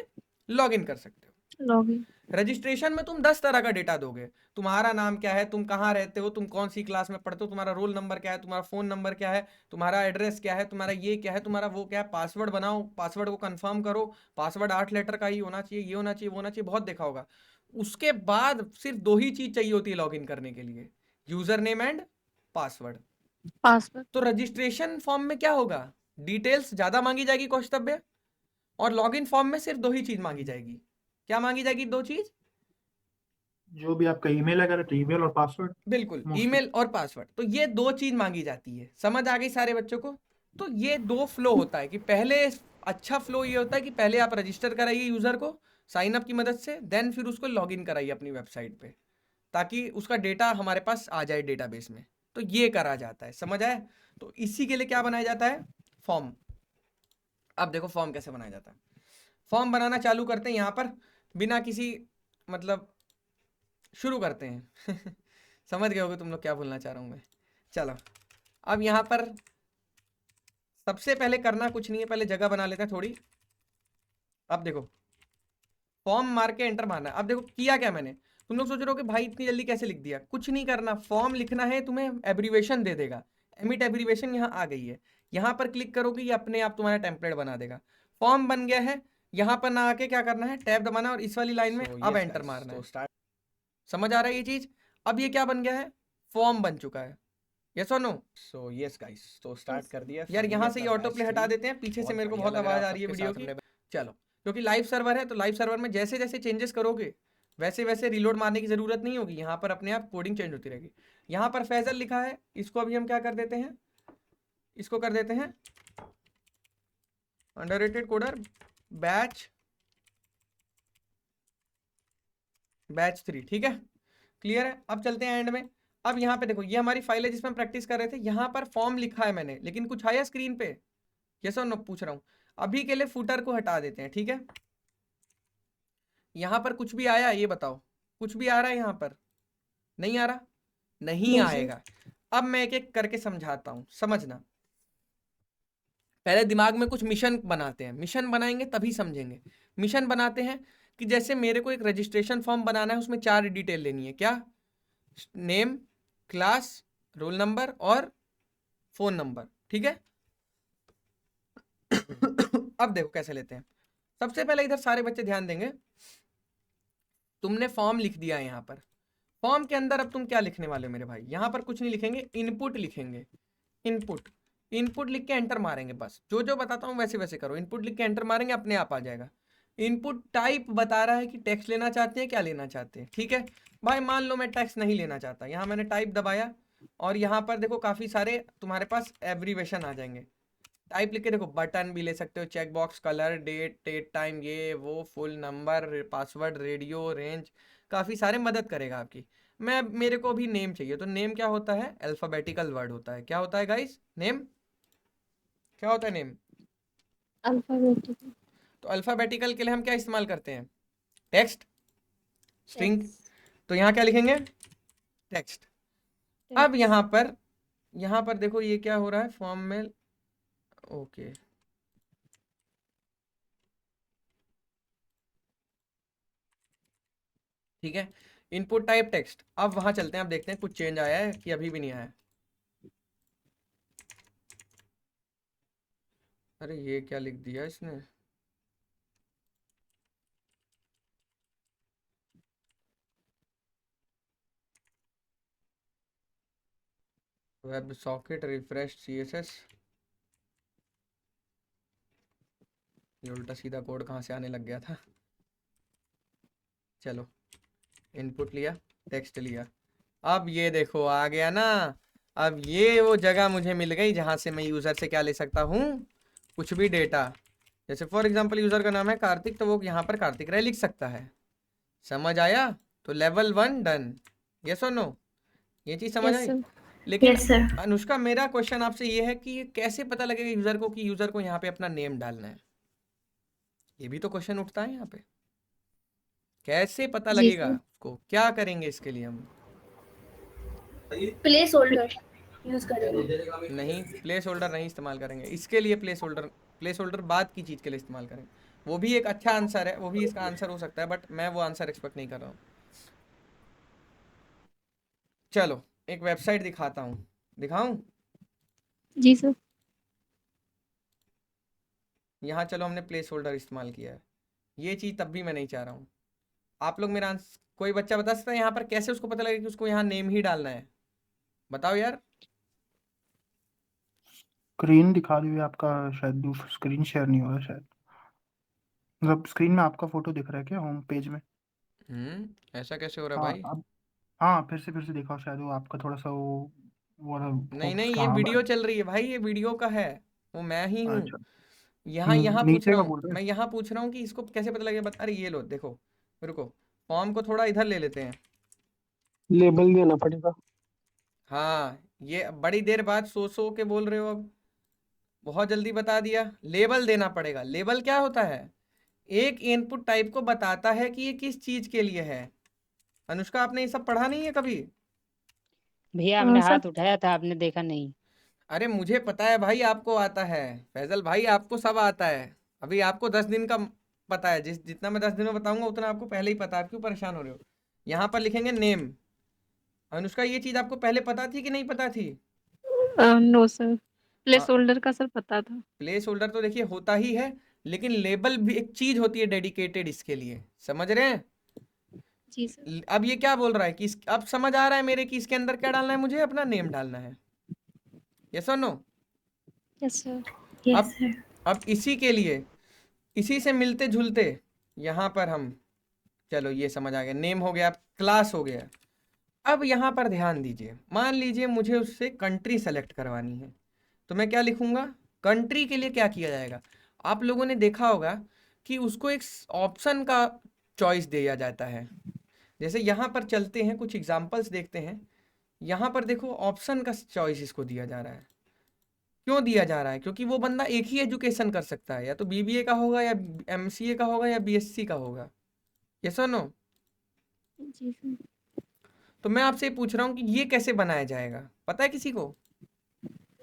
लॉग इन कर सकते हो। लॉगिन। रजिस्ट्रेशन में तुम 10 तरह का डेटा दोगे। तुम्हारा नाम क्या है, तुम कहाँ रहते हो, तुम कौन सी क्लास में पढ़ते हो, तुम्हारा रोल नंबर क्या है, तुम्हारा फोन नंबर क्या है, तुम्हारा एड्रेस क्या है, तुम्हारा ये क्या है, तुम्हारा वो क्या है, पासवर्ड बनाओ, पासवर्ड को कंफर्म करो, पासवर्ड 8 लेटर का ही होना चाहिए, ये होना चाहिए, वो होना चाहिए, बहुत देखा होगा। उसके बाद सिर्फ 2 ही चीज चाहिए होती है लॉग इन करने के लिए, user name and password. Password. तो रजिस्ट्रेशन फॉर्म में क्या होगा, डिटेल्स ज्यादा मांगी जाएगी कौशतव्य, और लॉगिन फॉर्म में सिर्फ 2 ही चीज मांगी जाएगी। क्या मांगी जाएगी? 2 चीज, जो भी आपका ईमेल है, ईमेल और पासवर्ड। बिल्कुल Mostly. ईमेल और पासवर्ड। तो ये 2 चीज मांगी जाती है। समझ आ गई सारे बच्चों को? तो ये 2 फ्लो होता है कि पहले, अच्छा फ्लो ये होता है कि पहले आप रजिस्टर कराइए यूजर को साइन अप की मदद से, देन फिर उसको लॉग इन कराइए अपनी वेबसाइट पे, ताकि उसका डेटा हमारे पास आ जाए डेटाबेस में। तो ये करा जाता है, समझ आए? तो इसी के लिए क्या बनाया जाता है, फॉर्म। अब देखो फॉर्म कैसे बनाया जाता है। फॉर्म बनाना चालू करते हैं यहाँ पर, बिना किसी मतलब, शुरू करते हैं समझ गए होगे तुम लोग क्या बोलना चाह रहा हूँ मैं। चलो अब यहाँ पर सबसे पहले करना कुछ नहीं है, पहले जगह बना लेते हैं थोड़ी। अब देखो फॉर्म मार के एंटर मारना है। अब देखो किया क्या मैंने, तुम लोग सोच रहे हो कि भाई इतनी जल्दी कैसे लिख दिया। कुछ नहीं करना, फॉर्म लिखना है, तुम्हें एब्रीवेशन दे देगा, एमिट एब्रीवेशन यहाँ आ गई है। यहाँ पर क्लिक करोगे ये अपने आप तुम्हारा टेम्पलेट बना देगा। फॉर्म बन गया है, यहाँ पर ना आके क्या करना है, टैब दबाना और इस वाली लाइन में अब एंटर मारना है। समझ आ रहा है ये चीज? अब ये क्या बन गया है, फॉर्म बन चुका है। यस और नो? सो यस गाइस, तो स्टार्ट कर दिया यार फिर यहाँ हमने से ये अपना ऑटो प्ले batch हटा 3 देते हैं, पीछे से मेरे को बढ़िया बहुत लग रहा आवाज आ रही है सबके वीडियो साथ की। हमने चलो क्योंकि लाइव सर्वर है, तो लाइव सर्वर में जैसे जैसे चेंजेस करोगे वैसे वैसे रिलोड मारने की जरूरत नहीं होगी, यहाँ पर अपने आप कोडिंग चेंज होती रहेगी। यहाँ पर फैजल लिखा है, इसको अभी हम क्या कर देते हैं, इसको कर देते हैं अंडररेटेड कोडर बैच 3, ठीक है, क्लियर है। अब चलते हैं एंड में। अब यहाँ पे देखो ये हमारी फाइल है जिसमें हम प्रैक्टिस कर रहे थे। यहाँ पर फॉर्म लिखा है मैंने, लेकिन कुछ आया स्क्रीन पे? यस और नो पूछ रहा हूँ। अभी के लिए फुटर को हटा देते हैं, ठीक है। यहाँ पर कुछ भी आया ये बताओ, कुछ भी आ रहा है यहाँ पर? नहीं आ रहा, नहीं नहीं सर। आएगा। अब मैं एक एक करके समझाता हूँ, समझना। पहले दिमाग में कुछ मिशन बनाते हैं, मिशन बनाएंगे तभी समझेंगे। मिशन बनाते हैं कि जैसे मेरे को एक रजिस्ट्रेशन फॉर्म बनाना है, उसमें 4 डिटेल लेनी है। क्या? नेम, क्लास, रोल नंबर और फोन नंबर, ठीक है। अब देखो कैसे लेते हैं। सबसे पहले इधर सारे बच्चे ध्यान देंगे, तुमने फॉर्म लिख दिया है यहाँ पर। फॉर्म के अंदर अब तुम क्या लिखने वाले हो मेरे भाई? यहाँ पर कुछ नहीं लिखेंगे, इनपुट लिखेंगे। इनपुट इनपुट लिख के एंटर मारेंगे, बस जो जो बताता हूँ वैसे वैसे करो। इनपुट लिख के एंटर मारेंगे, अपने आप आ जाएगा। इनपुट टाइप बता रहा है कि टेक्स्ट लेना चाहते हैं, क्या लेना चाहते हैं। ठीक है भाई, मान लो मैं टेक्स्ट नहीं लेना चाहता, यहाँ मैंने टाइप दबाया और यहाँ पर देखो काफ़ी सारे तुम्हारे पास एब्रीवेशन आ जाएंगे। टाइप लिख के देखो, बटन भी ले सकते हो, check box, colour, date time, ये वो, full number, password, radio, range, काफ़ी सारे मदद करेगा आपकी। मेरे को भी नेम चाहिए, तो नेम क्या होता है, अल्फ़ाबेटिकल वर्ड होता है। क्या होता है गाइस, नेम क्या होता है, नेम अल्फाबेटिकल तो अल्फ़ाबेटिकल के लिए हम क्या इस्तेमाल करते हैं, टेक्स्ट, स्ट्रिंग। तो यहाँ क्या लिखेंगे, टेक्स्ट। अब यहाँ पर देखो ये क्या हो रहा है, फॉर्म में, ओके ठीक है, इनपुट टाइप टेक्स्ट। अब वहां चलते हैं, अब देखते हैं कुछ चेंज आया है कि अभी भी नहीं आया है। अरे ये क्या लिख दिया इसने, वेब सॉकेट रिफ्रेश CSS, ये उल्टा सीधा कोड कहाँ से आने लग गया था। चलो, इनपुट लिया, टेक्स्ट लिया, अब ये देखो आ गया ना। अब ये वो जगह मुझे मिल गई जहाँ से मैं यूज़र से क्या ले सकता हूँ, कुछ भी डेटा। जैसे फॉर एग्जांपल यूज़र का नाम है कार्तिक, तो वो यहाँ पर कार्तिक राय लिख सकता है। समझ आया, तो लेवल 1 डन, यस और नो, ये चीज़ समझ यस आई। सर। लेकिन यस सर। अनुष्का, मेरा क्वेश्चन आपसे ये है कि ये कैसे पता लगेगा यूज़र को कि यूज़र को यहाँ पे अपना नेम डालना है, ये भी तो क्वेश्चन उठता है यहाँ पे, कैसे पता जी लगेगा सर। उसको, क्या करेंगे इसके लिए हम। प्लेस होल्डर यूज करेंगे। नहीं, प्लेस होल्डर नहीं इस्तेमाल करेंगे इसके लिए। प्लेस होल्डर बाद की चीज़ के लिए इस्तेमाल करेंगे। वो भी एक अच्छा आंसर है, वो भी इसका आंसर हो सकता है, बट मैं वो आंसर एक्सपेक्ट नहीं कर रहा हूँ। चलो एक वेबसाइट दिखाता हूँ, दिखाऊं। जी सर। यहाँ चलो हमने प्लेस होल्डर इस्तेमाल किया है, ये चीज़ तब भी मैं नहीं चाह रहा हूँ। आप लोग मेरा आंसर, कोई बच्चा बता सकता है यहाँ पर कैसे उसको पता लगेगा कि उसको यहाँ नेम ही डालना है, बताओ यार। स्क्रीन दिखा दी हुई आपका, शायद स्क्रीन शेयर नहीं हो रहा शायद, मतलब स्क्रीन में आपका फोटो दिख रहा है क्या होम पेज में? ऐसा कैसे हो रहा है हाँ भाई। अब, हाँ फिर से दिखाओ, शायद वो आपका थोड़ा सा वो वाला नहीं नहीं, फोकस ये कहाँ वीडियो चल रही है भाई, ये वीडियो का है, वो मैं ही हूँ। अच्छा, यहाँ पूछ नीचे रहा का हूँ बोल रहे मैं, यहाँ पूछ रहा हूँ कि इसको कैसे पता लगेगा, अरे ये लो देखो, रुको, फॉर्म को थोड़ा इधर ले लेते हैं। लेबल देना पड़ेगा। हाँ, ये बड़ी देर बाद सो के बोल रहे हो, अब बहुत जल्दी बता दिया। लेबल देना पड़ेगा। लेबल क्या होता है, एक इनपुट टाइप को बताता है कि ये किस चीज के लिए है। अनुष्का, आपने ये सब पढ़ा नहीं है कभी। भैया हमने सर हाथ उठाया था, आपने देखा नहीं। अरे मुझे पता है भाई, आपको आता है, फैजल भाई आपको सब आता है। अभी आपको 10 दिन का पता है, जितना मैं 10 दिन में बताऊंगा उतना आपको पहले ही पता है, आप क्यों परेशान हो रहे हो। यहाँ पर लिखेंगे नेम। अनुष्का, ये चीज आपको पहले पता थी कि नहीं पता थी। नो सर, हाँ, प्लेस होल्डर का सर पता था। प्लेस होल्डर तो देखिए होता ही है, लेकिन लेबल भी एक चीज होती है डेडिकेटेड इसके लिए, समझ रहे हैं। जी सर। अब ये क्या बोल रहा है कि अब समझ आ रहा है मेरे कि इसके अंदर क्या डालना है, मुझे अपना नेम डालना है, यस और नो। Yes sir. यस अब सर। अब इसी के लिए, इसी से मिलते जुलते यहाँ पर हम, चलो ये समझ आ गया, नेम हो गया, क्लास हो गया। अब यहाँ पर ध्यान दीजिए, मान लीजिए मुझे उससे कंट्री सेलेक्ट करवानी है, तो मैं क्या लिखूंगा, कंट्री के लिए क्या किया जाएगा। आप लोगों ने देखा होगा कि उसको एक ऑप्शन का चॉइस दिया जाता है। जैसे यहाँ पर चलते हैं, कुछ एग्जांपल्स देखते हैं। यहाँ पर देखो ऑप्शन का चॉइस इसको दिया जा रहा है। क्यों दिया जा रहा है, क्योंकि वो बंदा एक ही एजुकेशन कर सकता है, या तो BBA का होगा, या MCA का होगा, या BSc का होगा, यस और नो। जी सर। तो मैं आपसे पूछ रहा हूँ कि ये कैसे बनाया जाएगा, पता है किसी को।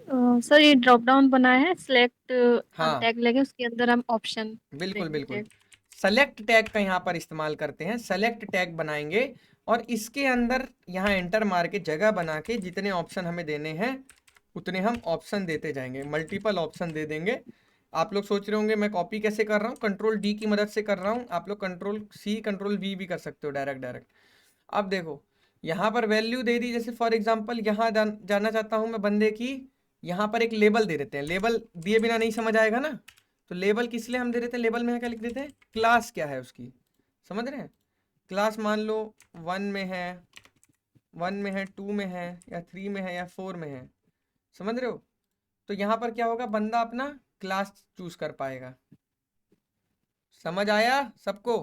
सर ये ड्रॉप डाउन बनाया है, सिलेक्ट हाँ, टैग लगे उसके अंदर हम ऑप्शन बिल्कुल देंगे बिल्कुल, टैग। सेलेक्ट टैग का यहाँ पर इस्तेमाल करते हैं। सेलेक्ट टैग बनाएंगे और इसके अंदर यहाँ एंटर मार के जगह बना के जितने ऑप्शन हमें देने हैं उतने हम ऑप्शन देते जाएंगे, मल्टीपल ऑप्शन दे देंगे। आप लोग सोच रहे होंगे मैं कॉपी कैसे कर रहा हूँ, Ctrl+D की मदद से कर रहा हूँ। आप लोग Ctrl+C Ctrl+V भी कर सकते हो, डायरेक्ट। अब देखो यहाँ पर वैल्यू दे दी, जैसे फॉर एग्जांपल यहाँ जाना चाहता हूँ मैं बंदे की यहाँ पर एक लेबल दे देते हैं। लेबल दिए बिना नहीं समझ आएगा ना, तो लेबल किस लिए हम दे देते हैं, लेबल में क्या लिख देते हैं, क्लास क्या है उसकी, समझ रहे हैं। क्लास मान लो 1 में है, 2 में है, या 3 में है, या 4 में है, समझ रहे हो। तो यहाँ पर क्या होगा, बंदा अपना क्लास चूज कर पाएगा। समझ आया सबको,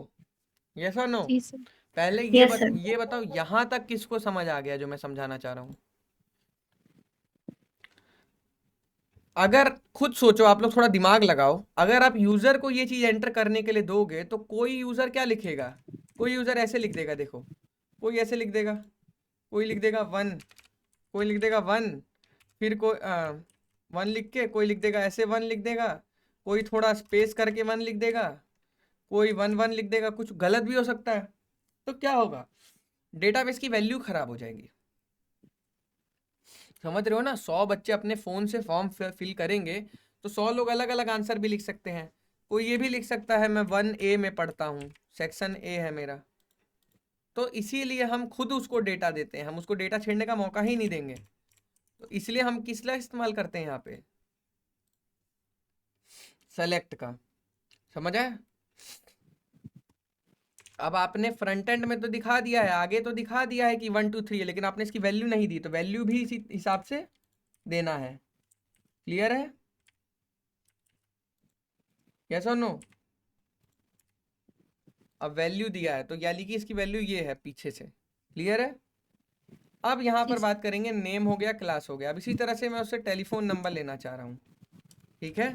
यस और नो। जी सर। पहले Yes, sir. ये बताओ यहाँ तक किसको समझ आ गया जो मैं समझाना चाह रहा हूँ। अगर खुद सोचो, आप लोग थोड़ा दिमाग लगाओ, अगर आप यूजर को ये चीज एंटर करने के लिए दोगे तो कोई यूजर क्या लिखेगा, कोई यूजर ऐसे लिख देगा, देखो कोई ऐसे लिख देगा, कोई लिख देगा 1, कोई लिख देगा 1, फिर कोई 1 लिख के कोई लिख देगा ऐसे 1 लिख देगा, कोई थोड़ा स्पेस करके 1 लिख देगा, कोई 1 लिख देगा, कुछ गलत भी हो सकता है। तो क्या होगा, डेटाबेस की वैल्यू खराब हो जाएगी। समझ रहे हो ना। 100 बच्चे अपने फोन से फॉर्म फिल करेंगे तो 100 लोग अलग अलग आंसर भी लिख सकते हैं। कोई ये भी लिख सकता है मैं 1A में पढ़ता हूँ, सेक्शन A है मेरा। तो इसीलिए हम खुद उसको डेटा देते हैं, हम उसको डेटा छेड़ने का मौका ही नहीं देंगे। तो इसलिए हम किस लिए इस्तेमाल करते हैं यहाँ पे, सेलेक्ट का। समझ आया। अब आपने फ्रंट एंड में तो दिखा दिया है, आगे तो दिखा दिया है कि 1 2 3 है, लेकिन आपने इसकी वैल्यू नहीं दी, तो वैल्यू भी इसी हिसाब से देना है। क्लियर है, यस और नो। अब वैल्यू दिया है तो यानी कि इसकी वैल्यू ये है पीछे से। क्लियर है। अब यहाँ पर बात करेंगे, नेम हो गया, क्लास हो गया। अब इसी तरह से मैं उससे टेलीफोन नंबर लेना चाह रहा हूँ, ठीक है।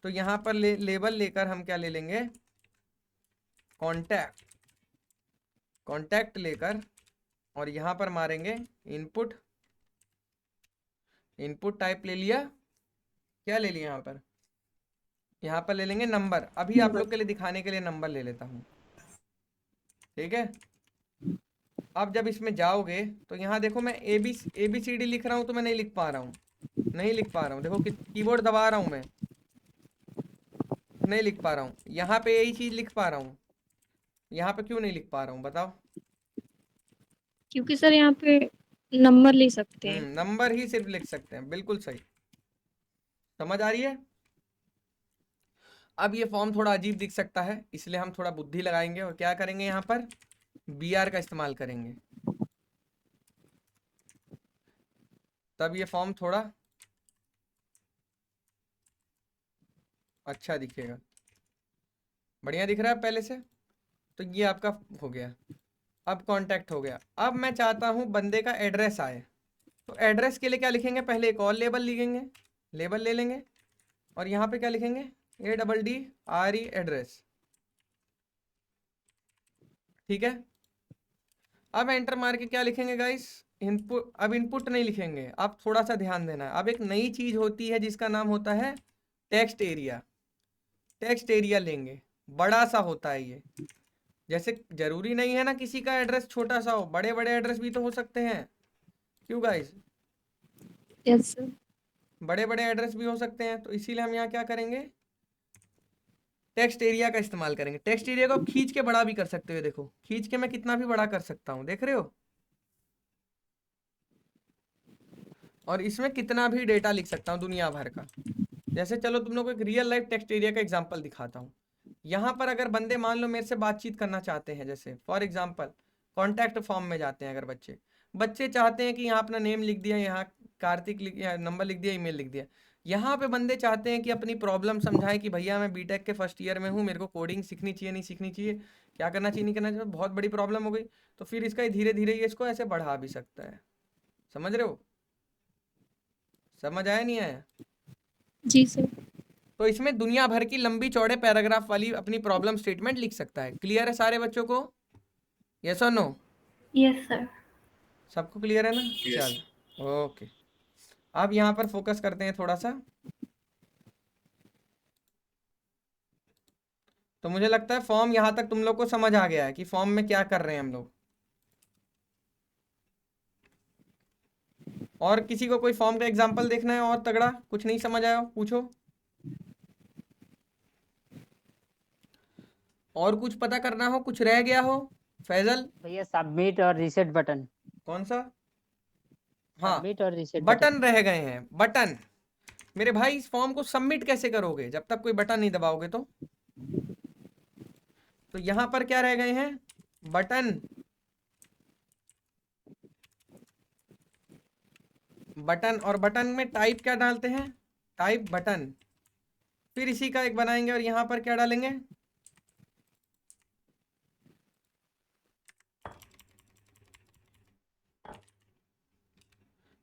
तो यहाँ पर लेबल लेकर हम क्या ले लेंगे, कॉन्टैक्ट, कॉन्टैक्ट लेकर, और यहाँ पर मारेंगे इनपुट, इनपुट टाइप ले लिया, क्या ले लिया यहाँ पर ले लेंगे नंबर। अभी आप लोग के लिए दिखाने के लिए नंबर ले लेता हूँ, ठीक है। अब जब इसमें जाओगे तो यहाँ देखो मैं ABCD लिख रहा हूँ तो मैं नहीं लिख पा रहा हूँ, नहीं लिख पा रहा हूँ। देखो कीबोर्ड दबा रहा हूँ मैं, नहीं लिख पा रहा हूँ। यहाँ पे यही चीज लिख पा रहा हूँ, यहाँ पे क्यों नहीं लिख पा रहा हूँ बताओ। क्योंकि सर यहाँ पे नंबर ले सकते हैं। नंबर ही सिर्फ लिख सकते हैं, बिल्कुल सही। समझ आ रही है। अब ये फॉर्म थोड़ा अजीब दिख सकता है, इसलिए हम थोड़ा बुद्धि लगाएंगे और क्या करेंगे, यहाँ पर BR का इस्तेमाल करेंगे, तब ये फॉर्म थोड़ा अच्छा दिखेगा, बढ़िया दिख रहा है पहले से। तो ये आपका हो गया। अब कांटेक्ट हो गया। अब मैं चाहता हूँ बंदे का एड्रेस आए, तो एड्रेस के लिए क्या लिखेंगे, पहले एक और लेबल लिखेंगे, लेबल ले लेंगे, और यहाँ पे क्या लिखेंगे, ADDRE एड्रेस, ठीक है। अब एंटर मार के क्या लिखेंगे गाइस, इनपुट। अब इनपुट नहीं लिखेंगे, अब थोड़ा सा ध्यान देना है। अब एक नई चीज होती है जिसका नाम होता है टेक्स्ट एरिया। टेक्स्ट एरिया लेंगे, बड़ा सा होता है ये। जैसे जरूरी नहीं है ना किसी का एड्रेस छोटा सा हो, बड़े बड़े एड्रेस भी तो हो सकते हैं, क्यों गाइस, यस सर। बड़े बड़े एड्रेस भी हो सकते हैं। तो इसीलिए हम यहाँ क्या करेंगे, टेक्स्ट एरिया का इस्तेमाल करेंगे। टेक्स्ट एरिया को खींच के बड़ा भी कर सकते हो, देखो खींच के मैं कितना भी बड़ा कर सकता हूँ, देख रहे हो। और इसमें कितना भी डेटा लिख सकता हूँ दुनिया भर का। जैसे चलो तुम लोग को एक रियल लाइफ टेक्स्ट एरिया का एग्जांपल दिखाता हूँ। यहाँ पर अगर बंदे मान लो मेरे से बातचीत करना चाहते हैं, जैसे फॉर एग्जांपल कॉन्टैक्ट फॉर्म में जाते हैं, अगर बच्चे चाहते हैं कि यहाँ अपना नेम लिख दिया, यहाँ कार्तिक लिख दिया, नंबर लिख दिया, ईमेल लिख दिया। यहाँ पे बंदे चाहते हैं कि अपनी प्रॉब्लम समझाएं कि भैया मैं बीटेक के फर्स्ट ईयर में हूँ, मेरे को कोडिंग सीखनी चाहिए नहीं सीखनी चाहिए, क्या करना चाहिए नहीं करना चाहिए, बहुत बड़ी प्रॉब्लम हो गई। तो फिर इसका धीरे धीरे ये इसको ऐसे बढ़ा भी सकता है। समझ रहे हो, समझ आया नहीं आया। जी सर। तो इसमें दुनिया भर की लंबी चौड़े पैराग्राफ वाली अपनी प्रॉब्लम स्टेटमेंट लिख सकता है। क्लियर है सारे बच्चों को, यस और नो। Yes sir. सबको क्लियर है ना, चल ओके। अब यहाँ पर फोकस करते हैं थोड़ा सा। तो मुझे लगता है फॉर्म यहाँ तक तुम लोग को समझ आ गया है कि फॉर्म में क्या कर रहे हैं हम लोग। और किसी को कोई फॉर्म का एग्जांपल देखना है और तगड़ा, कुछ नहीं समझ आया हो पूछो। और कुछ पता करना हो, कुछ रह गया हो, फैजल। भैया सबमिट और रीसेट बटन, कौन सा, हाँ सबमिट और रीसेट बटन रह गए हैं, बटन मेरे भाई इस फॉर्म को सबमिट कैसे करोगे जब तक कोई बटन नहीं दबाओगे? तो यहां पर क्या रह गए हैं? बटन, बटन, और बटन में टाइप क्या डालते हैं? Type button. फिर इसी का एक बनाएंगे और यहां पर क्या डालेंगे?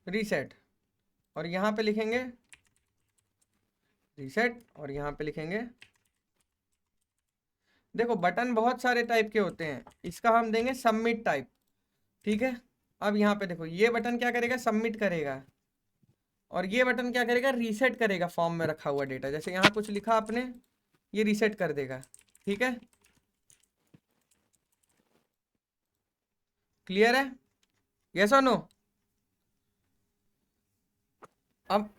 रीसेट, और यहां पे लिखेंगे रीसेट, और यहां पे लिखेंगे। देखो बटन बहुत सारे टाइप के होते हैं, इसका हम देंगे सबमिट टाइप, ठीक है। अब यहाँ पे देखो ये बटन क्या करेगा? सबमिट करेगा, और ये बटन क्या करेगा? रीसेट करेगा फॉर्म में रखा हुआ डेटा। जैसे यहाँ कुछ लिखा आपने, ये रीसेट कर देगा, ठीक है। क्लियर है? यस और नो? अब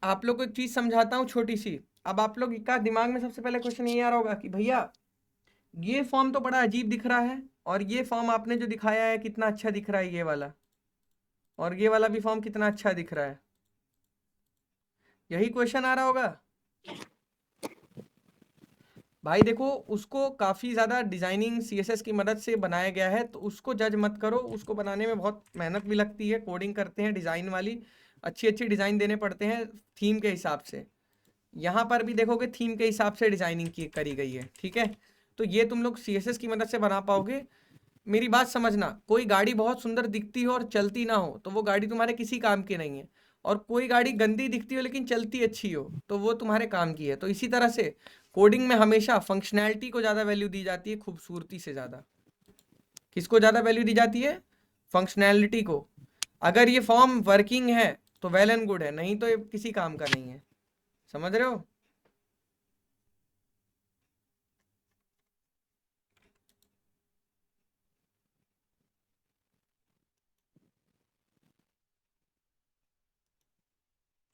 आप लोग को एक चीज समझाता हूँ छोटी सी। अब आप लोग का दिमाग में सबसे पहले क्वेश्चन ये आ रहा होगा कि भैया ये फॉर्म तो बड़ा अजीब दिख रहा है, और ये फॉर्म आपने जो दिखाया है कितना अच्छा दिख रहा है ये वाला, और ये वाला भी फॉर्म कितना अच्छा दिख रहा है। यही क्वेश्चन आ रहा होगा भाई। देखो उसको काफ़ी ज़्यादा डिज़ाइनिंग सीएसएस की मदद से बनाया गया है, तो उसको जज मत करो। उसको बनाने में बहुत मेहनत भी लगती है, कोडिंग करते हैं डिज़ाइन वाली, अच्छी अच्छी डिज़ाइन देने पड़ते हैं थीम के हिसाब से। यहाँ पर भी देखोगे थीम के हिसाब से डिज़ाइनिंग की करी गई है, ठीक है। तो ये तुम लोग सीएसएस की मदद से बना पाओगे। मेरी बात समझना, कोई गाड़ी बहुत सुंदर दिखती हो और चलती ना हो तो वो गाड़ी तुम्हारे किसी काम की नहीं है, और कोई गाड़ी गंदी दिखती हो लेकिन चलती अच्छी हो तो वो तुम्हारे काम की है। तो इसी तरह से कोडिंग में हमेशा फंक्शनैलिटी को ज़्यादा वैल्यू दी जाती है खूबसूरती से ज़्यादा। किसको ज़्यादा वैल्यू दी जाती है? फंक्शनैलिटी को। अगर ये फॉर्म वर्किंग है तो वेल एंड गुड है, नहीं तो ये किसी काम का नहीं है। समझ रहे हो?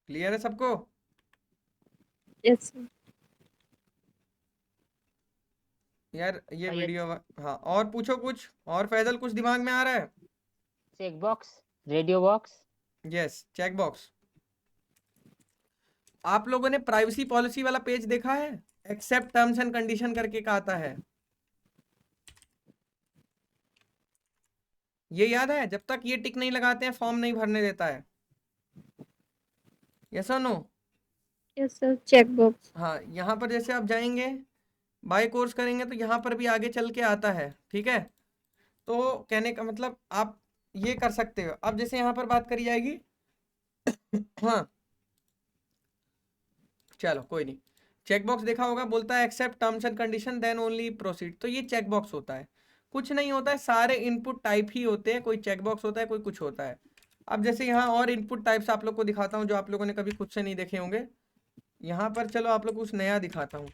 क्लियर है सबको? यस यार ये हाँ, ये वीडियो, हाँ और पूछो कुछ और। फैजल कुछ दिमाग में आ रहा है? Check box, radio box. Yes, check box. आप लोगों ने प्राइवेसी पॉलिसी वाला पेज देखा है? एक्सेप्ट टर्म्स एंड कंडीशन करके का आता है, ये याद है? जब तक ये टिक नहीं लगाते हैं फॉर्म नहीं भरने देता है। यस और no? Yes sir, check box. हाँ, यहाँ पर जैसे आप जाएंगे बाय कोर्स करेंगे तो यहाँ पर भी आगे चल के आता है, ठीक है। तो कहने का मतलब आप ये कर सकते हो। अब जैसे यहाँ पर बात करी जाएगी हाँ चलो कोई नहीं। चेकबॉक्स देखा होगा, बोलता है accept terms and condition then only proceed. तो ये चेकबॉक्स होता है, कुछ नहीं होता है, सारे इनपुट टाइप ही होते हैं। कोई चेकबॉक्स होता है, कोई कुछ होता है। अब जैसे यहाँ और इनपुट टाइप्स आप लोग को दिखाता हूँ जो आप लोगों ने कभी खुद से नहीं देखे होंगे। यहाँ पर चलो आप लोग कुछ नया दिखाता हूँ।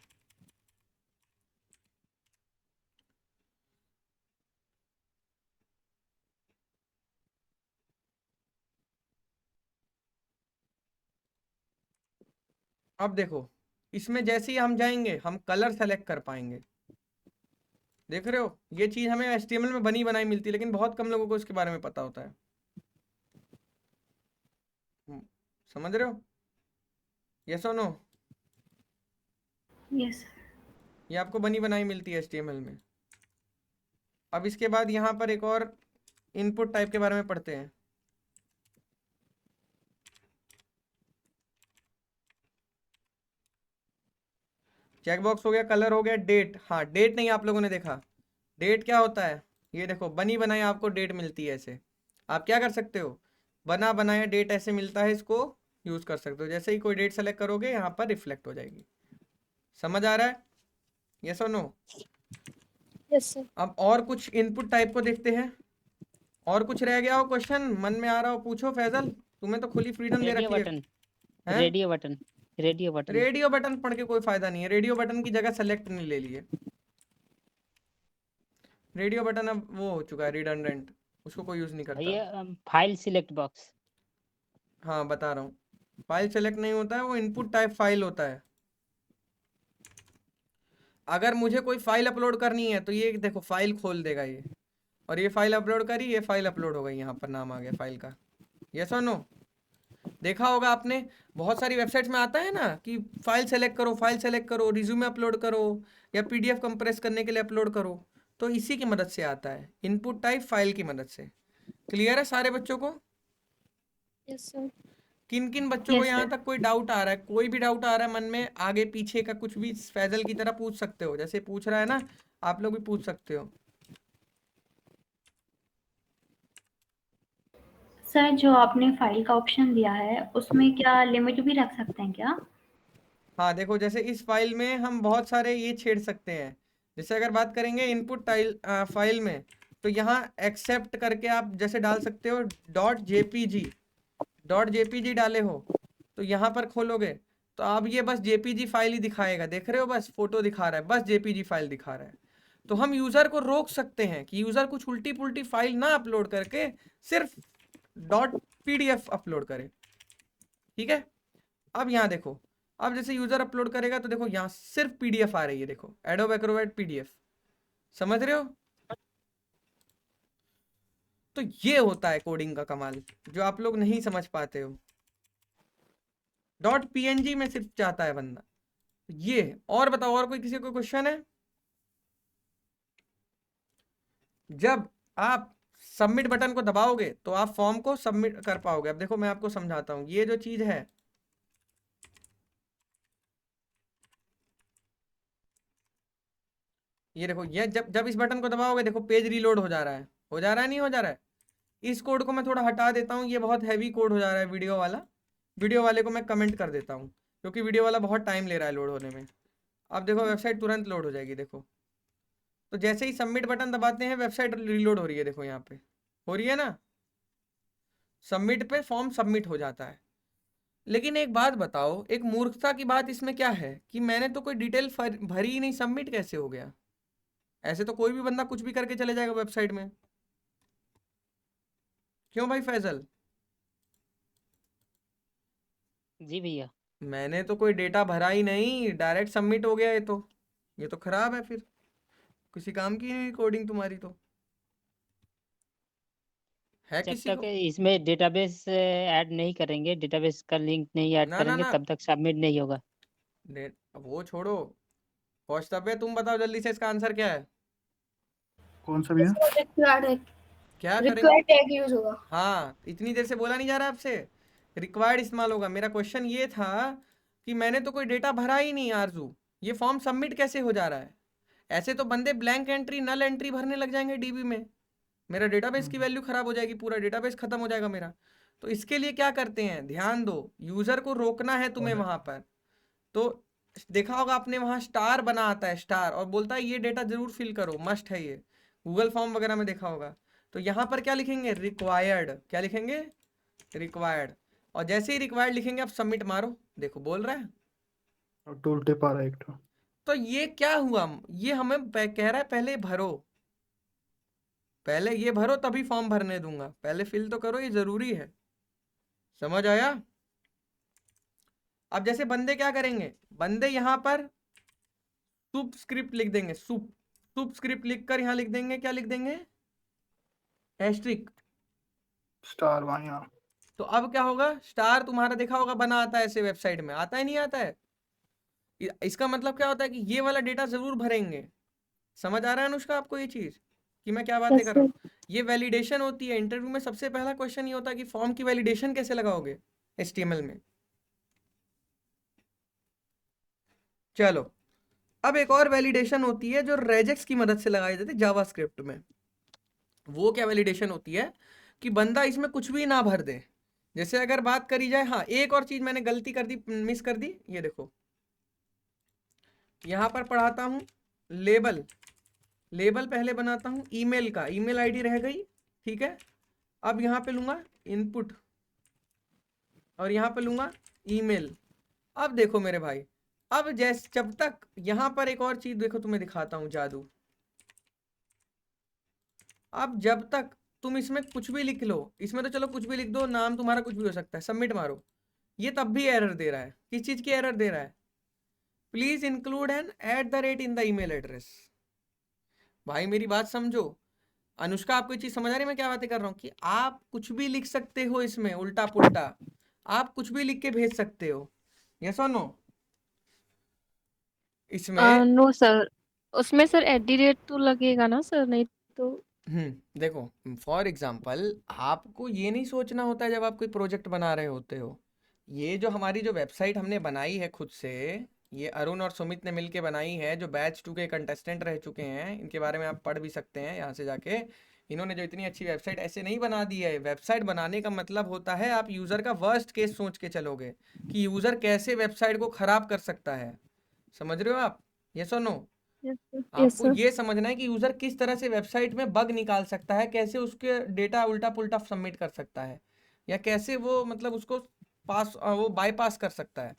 अब देखो इसमें जैसे ही हम जाएंगे हम कलर सेलेक्ट कर पाएंगे। देख रहे हो, ये चीज हमें HTML में बनी बनाई मिलती है, लेकिन बहुत कम लोगों को इसके बारे में पता होता है। समझ रहे हो? यस और नो? यस ये आपको बनी बनाई मिलती है HTML में। अब इसके बाद यहाँ पर एक और इनपुट टाइप के बारे में पढ़ते हैं। चेकबॉक्स हो गया, कलर हो गया, डेट। हाँ डेट नहीं आप लोगों ने देखा, डेट क्या होता है? ये देखो बनी बनाई आपको डेट मिलती है। ऐसे आप क्या कर सकते हो, बना बनाया डेट ऐसे मिलता है, इसको यूज कर सकते हो। जैसे ही कोई डेट सेलेक्ट करोगे यहाँ पर रिफ्लेक्ट हो जाएगी। समझ आ रहा है? यस और नो? Yes sir. अब और कुछ इनपुट टाइप को देखते हैं। और कुछ रह गया हो क्वेश्चन मन में आ रहा हो पूछो। फैजल तुम्हें तो खुली फ्रीडम दे रेडियो रखी है। बटन, हैं? Radio button, radio button. Radio button पढ़ के कोई फायदा नहीं है, रेडियो बटन की जगह सेलेक्ट नहीं ले लिए। रेडियो बटन अब वो हो चुका है रिडंडेंट, उसको कोई यूज नहीं करता। भैया फाइल सिलेक्ट बॉक्स। हाँ बता रहा हूँ, फाइल सेलेक्ट नहीं होता है, वो इनपुट टाइप फाइल होता है। अगर मुझे कोई फाइल अपलोड करनी है तो ये देखो फाइल खोल देगा ये, और ये फाइल अपलोड करी, ये फाइल अपलोड हो गई, यहाँ पर नाम आ गया फाइल का। यस और नो? देखा होगा आपने, बहुत सारी वेबसाइट्स में आता है ना कि फाइल सेलेक्ट करो, रिज्यूमे अपलोड करो या पीडीएफ कंप्रेस करने के लिए अपलोड करो। तो इसी की मदद से आता है, इनपुट टाइप फाइल की मदद से। क्लियर है सारे बच्चों को? Yes sir. किन किन बच्चों को Yes, यहाँ sir. तक कोई डाउट आ रहा है? कोई भी डाउट आ रहा है मन में, आगे पीछे का कुछ भी फैजल की तरह पूछ सकते हो, जैसे पूछ रहा है ना, आप लोग भी पूछ सकते हो। सर जो आपने फाइल का ऑप्शन दिया है उसमें क्या लिमिट भी रख सकते हैं क्या? हाँ देखो, जैसे इस फाइल में हम बहुत सारे ये छेड़ सकते हैं। जैसे अगर बात करेंगे इनपुट फाइल में, तो यहाँ एक्सेप्ट करके आप जैसे डाल सकते हो .jpg डाले हो, तो यहाँ पर खोलोगे तो आप ये बस जेपीजी फाइल ही दिखाएगा। देख रहे हो, बस फोटो दिखा रहा है, बस जेपीजी फाइल दिखा रहा है। तो हम यूजर को रोक सकते हैं कि यूजर कुछ उल्टी पुल्टी फाइल ना अपलोड करके सिर्फ .pdf अपलोड करे। ठीक है, अब यहाँ देखो, अब जैसे यूजर अपलोड करेगा तो देखो यहाँ सिर्फ पीडीएफ आ रही है, देखो एडोब एक्रोबैट पीडीएफ। समझ रहे हो? तो ये होता है कोडिंग का कमाल, जो आप लोग नहीं समझ पाते हो। .png में सिर्फ चाहता है बंदा ये। और बताओ, और कोई किसी को क्वेश्चन है? जब आप सबमिट बटन को दबाओगे तो आप फॉर्म को सबमिट कर पाओगे। अब देखो मैं आपको समझाता हूँ, ये जो चीज है, ये देखो, ये जब जब इस बटन को दबाओगे देखो पेज रीलोड हो जा रहा है, हो जा रहा है नहीं हो जा रहा है? इस कोड को मैं थोड़ा हटा देता हूँ, ये बहुत हैवी कोड हो जा रहा है वीडियो वाला। वीडियो वाले को मैं कमेंट कर देता हूँ, क्योंकि वीडियो वाला बहुत टाइम ले रहा है लोड होने में। अब देखो वेबसाइट तुरंत लोड हो जाएगी, देखो। तो जैसे ही सबमिट बटन दबाते हैं वेबसाइट रीलोड हो रही है, देखो यहाँ पे हो रही है ना, सबमिट पे फॉर्म सबमिट हो जाता है। लेकिन एक बात बताओ, एक मूर्खता की बात इसमें क्या है कि मैंने तो कोई डिटेल भरी ही नहीं, सबमिट कैसे हो गया? ऐसे तो कोई भी बंदा कुछ भी करके चले जाएगा वेबसाइट में। क्यों भाई फैजल? जी भैया। मैंने तो कोई डेटा भरा ही नहीं, डायरेक्ट सबमिट हो गया। ये तो खराब है, फिर किसी काम की नहीं कोडिंग तुम्हारी तो। है जब किसी तक को? इसमें डेटाबेस ऐड नहीं करेंगे, डेटाबेस का लिंक नहीं ऐड ना ना करेंगे, ना, तब तक सबमिट नहीं होगा। वो छोड़ो, कौशतव्य तुम बताओ जल्दी से, इसका आंसर क्या है? कौन सा भैया? क्या करेंगे? रिक्वायर्ड टैग यूज होगा। हाँ, इतनी देर से बोला नहीं जा रहा आपसे, रिक्वायर्ड इस्तेमाल होगा। मेरा क्वेश्चन ये था कि मैंने तो कोई डेटा भरा ही नहीं आरजू, ये फॉर्म सबमिट कैसे हो जा रहा है? ऐसे तो बंदे ब्लैंक एंट्री, नल एंट्री भरने लग जाएंगे डीबी में, मेरा डेटाबेस की वैल्यू खराब हो जाएगी, पूरा डेटाबेस खत्म हो जाएगा मेरा। तो इसके लिए क्या करते हैं, ध्यान दो, यूजर को रोकना है तुम्हें वहां पर। तो देखा होगा आपने, वहां स्टार बना आता है, स्टार, और बोलता है ये डेटा जरूर फिल करो, मस्ट है ये, गूगल फॉर्म वगैरह में देखा होगा। तो यहाँ पर क्या लिखेंगे, रिक्वायर्ड। क्या लिखेंगे? रिक्वायर्ड। और जैसे ही रिक्वायर्ड लिखेंगे आप सबमिट मारो, देखो बोल रहा है। और टूल टिप आ रहा है एक तो। तो ये क्या हुआ, ये हमें कह रहा है पहले भरो, पहले ये भरो तभी फॉर्म भरने दूंगा, पहले फिल तो करो, ये जरूरी है। समझ आया? अब जैसे बंदे क्या करेंगे, बंदे यहाँ पर सुप स्क्रिप्ट लिख देंगे, सुप स्क्रिप्ट लिख कर यहाँ लिख देंगे, क्या लिख देंगे, एस्ट्रिक स्टार वहाँ यहाँ। तो अब क्या होगा, स्टार तुम्हारा देखा होगा बना आता है ऐसे वेबसाइट में, आता है नहीं आता है? इसका मतलब क्या होता है कि ये वाला डेटा जरूर भरेंगे। समझ आ रहा है अनुष्का आपको ये चीज, कि मैं क्या बातें कर रहा हूँ? ये वैलिडेशन होती है इंटरव्यू में, सबसे पहला क्वेश्चन ये होता है कि फॉर्म की वैलिडेशन कैसे लगाओगे HTML में। चलो, अब एक और वैलिडेशन होती है जो रेजेक्स की मदद से लगाई जाती है जावास्क्रिप्ट में। वो क्या वैलिडेशन होती है कि बंदा इसमें कुछ भी ना भर दे। जैसे अगर बात करी जाए, हाँ एक और चीज मैंने गलती कर दी, मिस कर दी, ये देखो यहां पर पढ़ाता हूं लेबल पहले बनाता हूं ईमेल का, ईमेल आईडी रह गई, ठीक है। अब यहां पे लूंगा इनपुट और यहां पे लूंगा ईमेल। अब देखो मेरे भाई, अब जैसे जब तक यहां पर एक और चीज देखो तुम्हें दिखाता हूं जादू। अब जब तक तुम इसमें कुछ भी लिख लो, इसमें तो चलो कुछ भी लिख दो, नाम तुम्हारा कुछ भी हो सकता है, सबमिट मारो, ये तब भी एरर दे रहा है। किस चीज की एरर दे रहा है? Please include an @ in the email address. भाई मेरी बात समझो, अनुष्का आपको ये चीज समझ आ रही है मैं क्या बातें कर रहा हूँ, कि आप कुछ भी लिख सकते हो इसमें उल्टा पुल्टा, आप कुछ भी लिख के भेज सकते हो, यस और नो? इसमें नो सर, उसमें सर @ तो लगेगा ना सर, नहीं तो। देखो, फॉर एग्जांपल आपको ये नहीं सोचना होता है जब आप कोई प्रोजेक्ट बना रहे होते हो, ये जो हमारी जो वेबसाइट हमने बनाई है खुद से, ये अरुण और सुमित ने मिलके बनाई है, जो बैच 2 के कंटेस्टेंट रह चुके हैं, इनके बारे में आप पढ़ भी सकते हैं यहाँ से जाके। इन्होंने जो इतनी अच्छी वेबसाइट ऐसे नहीं बना दी है। वेबसाइट बनाने का मतलब होता है आप यूज़र का वर्स्ट केस सोच के चलोगे कि यूज़र कैसे वेबसाइट को ख़राब कर सकता है। समझ रहे हो आप? यस और नो? यस सर, यस आपको सर। ये समझना है कि यूज़र किस तरह से वेबसाइट में बग निकाल सकता है, कैसे उसके डेटा उल्टा पुल्टा सबमिट कर सकता है, या कैसे वो मतलब उसको वो बाईपास कर सकता है।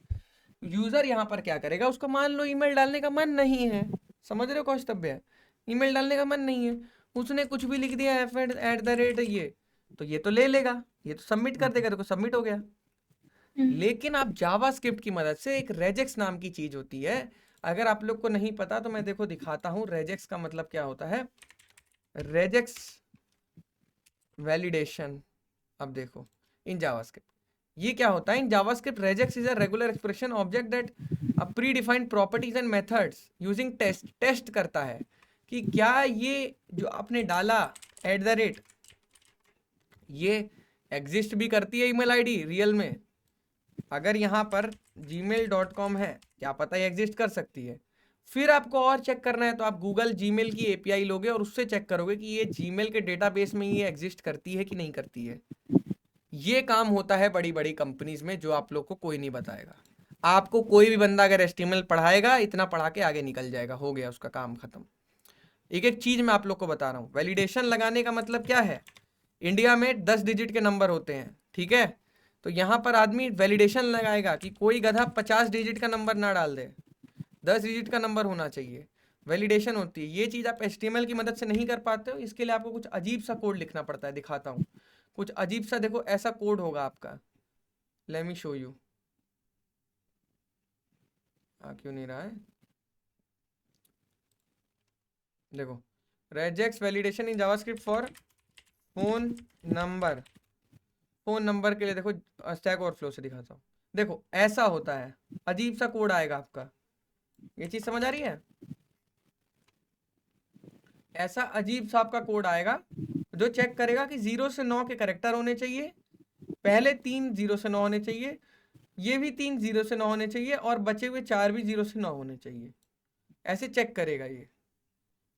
यूज़र यहाँ पर क्या करेगा, उसको मान लो ईमेल डालने का मन नहीं है, समझ रहे हो कौस्तभ्य है, ईमेल डालने का मन नहीं है, उसने कुछ भी लिख दिया @ ये, तो ये तो ले लेगा, ये तो सबमिट कर देगा, देखो सबमिट हो गया। लेकिन आप जावास्क्रिप्ट की मदद से, एक रेजेक्स नाम की चीज होती है, अगर आप लोग को नहीं पता तो मैं देखो दिखाता हूं रेजेक्स का मतलब क्या होता है। रेजेक्स वैलिडेशन, अब देखो इन जावास्क्रिप्ट ये क्या होता है। In JavaScript regex is a regular expression object that a predefined properties and methods using test करता है कि क्या ये जो आपने डाला @ ये एग्जिस्ट भी करती है ईमेल आईडी रियल में। अगर यहाँ पर gmail.com है, क्या पता ये एग्जिस्ट कर सकती है। फिर आपको और चेक करना है तो आप गूगल जीमेल की एपीआई लोगे और उससे चेक करोगे कि ये जीमेल के डेटाबेस में ये एग्जिस्ट करती है कि नहीं करती है। ये काम होता है बड़ी बड़ी कंपनीज में, जो आप लोग को कोई नहीं बताएगा। आपको कोई भी बंदा अगर HTML पढ़ाएगा, इतना पढ़ा के आगे निकल जाएगा, हो गया उसका काम खत्म। एक एक चीज मैं आप लोग को बता रहा हूँ। वैलिडेशन लगाने का मतलब क्या है, इंडिया में 10 डिजिट के नंबर होते हैं, ठीक है, तो यहाँ पर आदमी वैलिडेशन लगाएगा कि कोई गधा 50 डिजिट का नंबर ना डाल दे, 10 डिजिट का नंबर होना चाहिए, वैलिडेशन होती है। ये चीज़ आप HTML की मदद से नहीं कर पाते हो, इसके लिए आपको कुछ अजीब सा कोड लिखना पड़ता है। दिखाता हूँ कुछ अजीब सा, देखो ऐसा कोड होगा आपका, लेट मी शो यू। क्यों नहीं रहा है, देखो regex validation in JavaScript for phone number. Phone number के लिए देखो स्टैक ओवरफ्लो से दिखाता हूँ। देखो ऐसा होता है, अजीब सा कोड आएगा आपका, ये चीज समझ आ रही है? ऐसा अजीब सा आपका कोड आएगा जो चेक करेगा कि 0 से 9 के करेक्टर होने चाहिए, पहले 3 0 से 9 होने चाहिए, ये भी 3 0 से 9 होने चाहिए, और बचे हुए 4 भी 0 से 9 होने चाहिए। ऐसे चेक करेगा ये।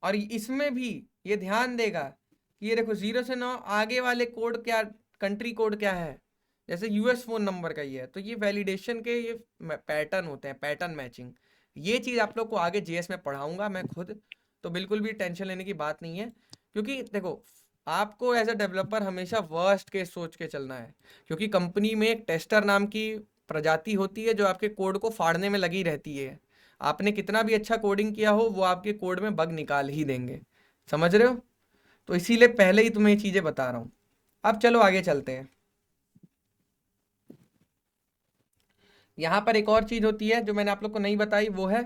और इसमें भी ये ध्यान देगा कि ये देखो 0 से 9 आगे वाले कोड क्या, कंट्री कोड क्या है, जैसे यूएस फोन नंबर का ही है, तो ये वैलिडेशन के ये पैटर्न होते हैं, पैटर्न मैचिंग। ये चीज़ आप लोग को आगे जेएस में पढ़ाऊंगा मैं खुद, तो बिल्कुल भी टेंशन लेने की बात नहीं है। क्योंकि देखो आपको एज अ डेवलपर हमेशा वर्स्ट केस सोच के चलना है, क्योंकि कंपनी में एक टेस्टर नाम की प्रजाति होती है जो आपके कोड को फाड़ने में लगी रहती है। आपने कितना भी अच्छा कोडिंग किया हो, वो आपके कोड में बग निकाल ही देंगे, समझ रहे हो? तो इसीलिए पहले ही तुम्हें ये चीज़ें बता रहा हूँ। अब चलो आगे चलते हैं। यहाँ पर एक और चीज़ होती है जो मैंने आप लोग को नहीं बताई, वो है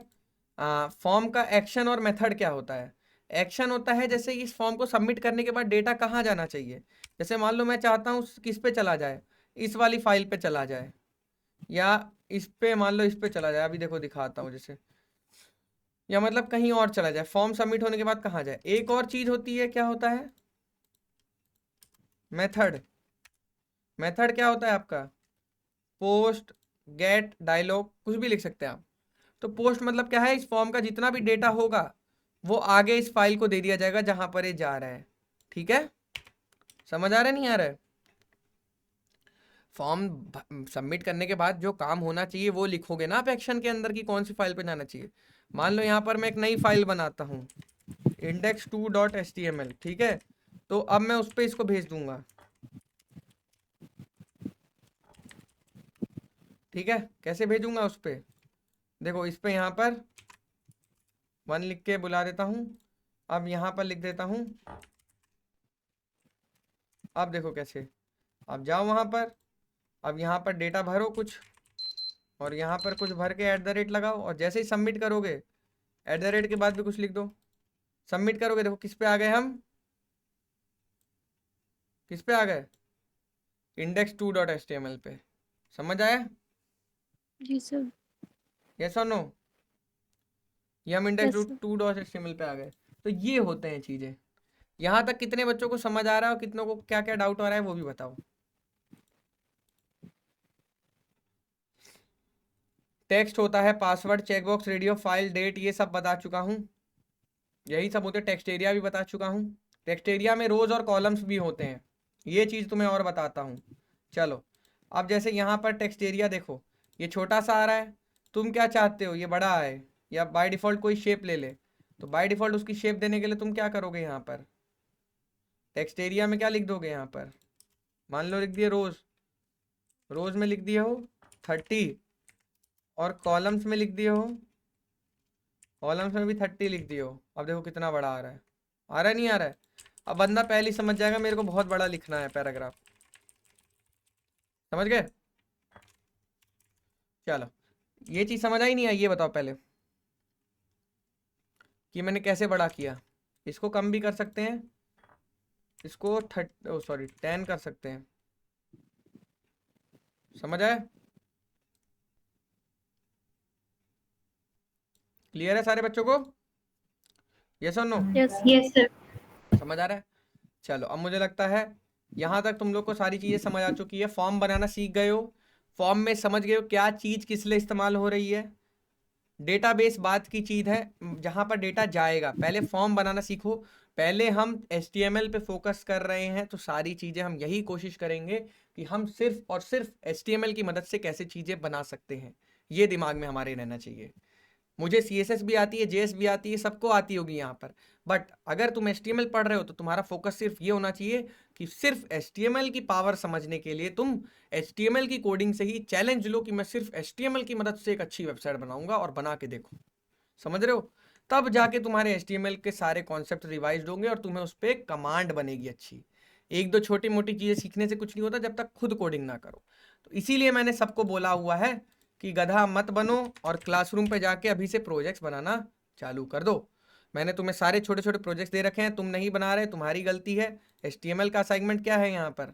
फॉर्म का एक्शन और मेथड क्या होता है। एक्शन होता है जैसे इस फॉर्म को सबमिट करने के बाद डेटा कहाँ जाना चाहिए। जैसे मान लो मैं चाहता हूँ किस पे चला जाए, इस वाली फाइल पे चला जाए, या इस पे मान लो इस पे चला जाए, अभी देखो दिखाता हूँ जैसे, या मतलब कहीं और चला जाए, फॉर्म सबमिट होने के बाद कहाँ जाए। एक और चीज़ होती है, क्या होता है, मेथड। मेथड क्या होता है आपका, पोस्ट, गेट, डायलॉग, कुछ भी लिख सकते हैं आप। तो पोस्ट मतलब क्या है, इस फॉर्म का जितना भी डेटा होगा वो आगे इस फाइल को दे दिया जाएगा जहां पर ये जा रहा है, ठीक है? समझ आ रहा है, नहीं आ रहा है? फॉर्म सबमिट करने के बाद जो काम होना चाहिए वो लिखोगे ना आप एक्शन के अंदर, की कौन सी फाइल पे जाना चाहिए। मान लो यहाँ पर मैं एक नई फाइल बनाता हूँ index2.html, ठीक है, तो अब मैं उस पर इसको भेज दूंगा, ठीक है? कैसे भेजूंगा उस पर, देखो इस पे यहाँ पर 1 लिख के बुला देता हूँ, अब यहाँ पर लिख देता हूँ। अब देखो कैसे, अब जाओ वहाँ पर, अब यहाँ पर डेटा भरो कुछ, और यहाँ पर कुछ भर के @ लगाओ, और जैसे ही सबमिट करोगे @ के बाद भी कुछ लिख दो, सबमिट करोगे, देखो किस पे आ गए हम, किस पे आ गए, index2.html पे, समझ आया? जी सर। यस और नो? ये हम index yes sir. To dot HTML पे आ गए। तो ये होते हैं चीजें। यहाँ तक कितने बच्चों को समझ आ रहा है और कितनों को क्या क्या डाउट हो रहा है वो भी बताओ। टेक्स्ट होता है, password, checkbox, radio, file, date, ये सब बता चुका हूँ। यही सब होते हैं। टेक्स्ट एरिया भी बता चुका हूँ। टेक्स्ट एरिया में रोज और कॉलम्स भी होते हैं। ये चीज तुम्हें और बताता हूँ। चलो, अब जैसे यहाँ पर टेक्स्ट एरिया देखो, ये छोटा सा आ रहा है, तुम क्या चाहते हो ये बड़ा आए या बाय डिफॉल्ट कोई शेप ले ले, तो बाय डिफॉल्ट उसकी शेप देने के लिए तुम क्या करोगे, यहाँ पर टेक्स्ट एरिया में क्या लिख दोगे, यहाँ पर मान लो लिख दिए रोज, रोज में लिख दिए हो 30 और कॉलम्स में लिख दिए हो, कॉलम्स में भी 30 लिख दिए हो। अब देखो कितना बड़ा आ रहा है, आ रहा है नहीं आ रहा है? अब बंदा पहले ही समझ जाएगा मेरे को बहुत बड़ा लिखना है पैराग्राफ। समझ गए? चलो, ये चीज समझ आई नहीं आई, ये बताओ पहले कि मैंने कैसे बड़ा किया। इसको कम भी कर सकते हैं, इसको 10 कर सकते हैं। समझ आए? क्लियर है सारे बच्चों को? यस और नो? यस। Yes sir. समझ आ रहा है? चलो, अब मुझे लगता है यहाँ तक तुम लोग को सारी चीजें समझ आ चुकी है। फॉर्म बनाना सीख गए हो, फॉर्म में समझ गए हो क्या चीज किस लिए इस्तेमाल हो रही है। डेटाबेस बात की चीज है जहां पर डेटा जाएगा, पहले फॉर्म बनाना सीखो। पहले हम HTML पे फोकस कर रहे हैं, तो सारी चीजें हम यही कोशिश करेंगे कि हम सिर्फ और सिर्फ HTML की मदद से कैसे चीजें बना सकते हैं, ये दिमाग में हमारे रहना चाहिए। मुझे CSS भी आती है, JS भी आती है, सबको आती होगी यहाँ पर, बट अगर तुम HTML पढ़ रहे हो तो तुम्हारा फोकस सिर्फ ये होना चाहिए कि सिर्फ HTML की पावर समझने के लिए तुम HTML की कोडिंग से ही चैलेंज लो कि मैं सिर्फ HTML की मदद से एक अच्छी वेबसाइट बनाऊंगा, और बना के देखो। समझ रहे हो? तब जाके तुम्हारे HTML के सारे कॉन्सेप्ट रिवाइज होंगे और तुम्हें उस पर कमांड बनेगी अच्छी। एक दो छोटी मोटी चीजें सीखने से कुछ नहीं होता जब तक खुद कोडिंग ना करो। तो इसीलिए मैंने सबको बोला हुआ है कि गधा मत बनो और क्लासरूम पे जाके अभी से प्रोजेक्ट्स बनाना चालू कर दो। मैंने तुम्हें सारे छोटे छोटे प्रोजेक्ट्स दे रखे हैं, तुम नहीं बना रहे, तुम्हारी गलती है। HTML का असाइनमेंट क्या है यहाँ पर,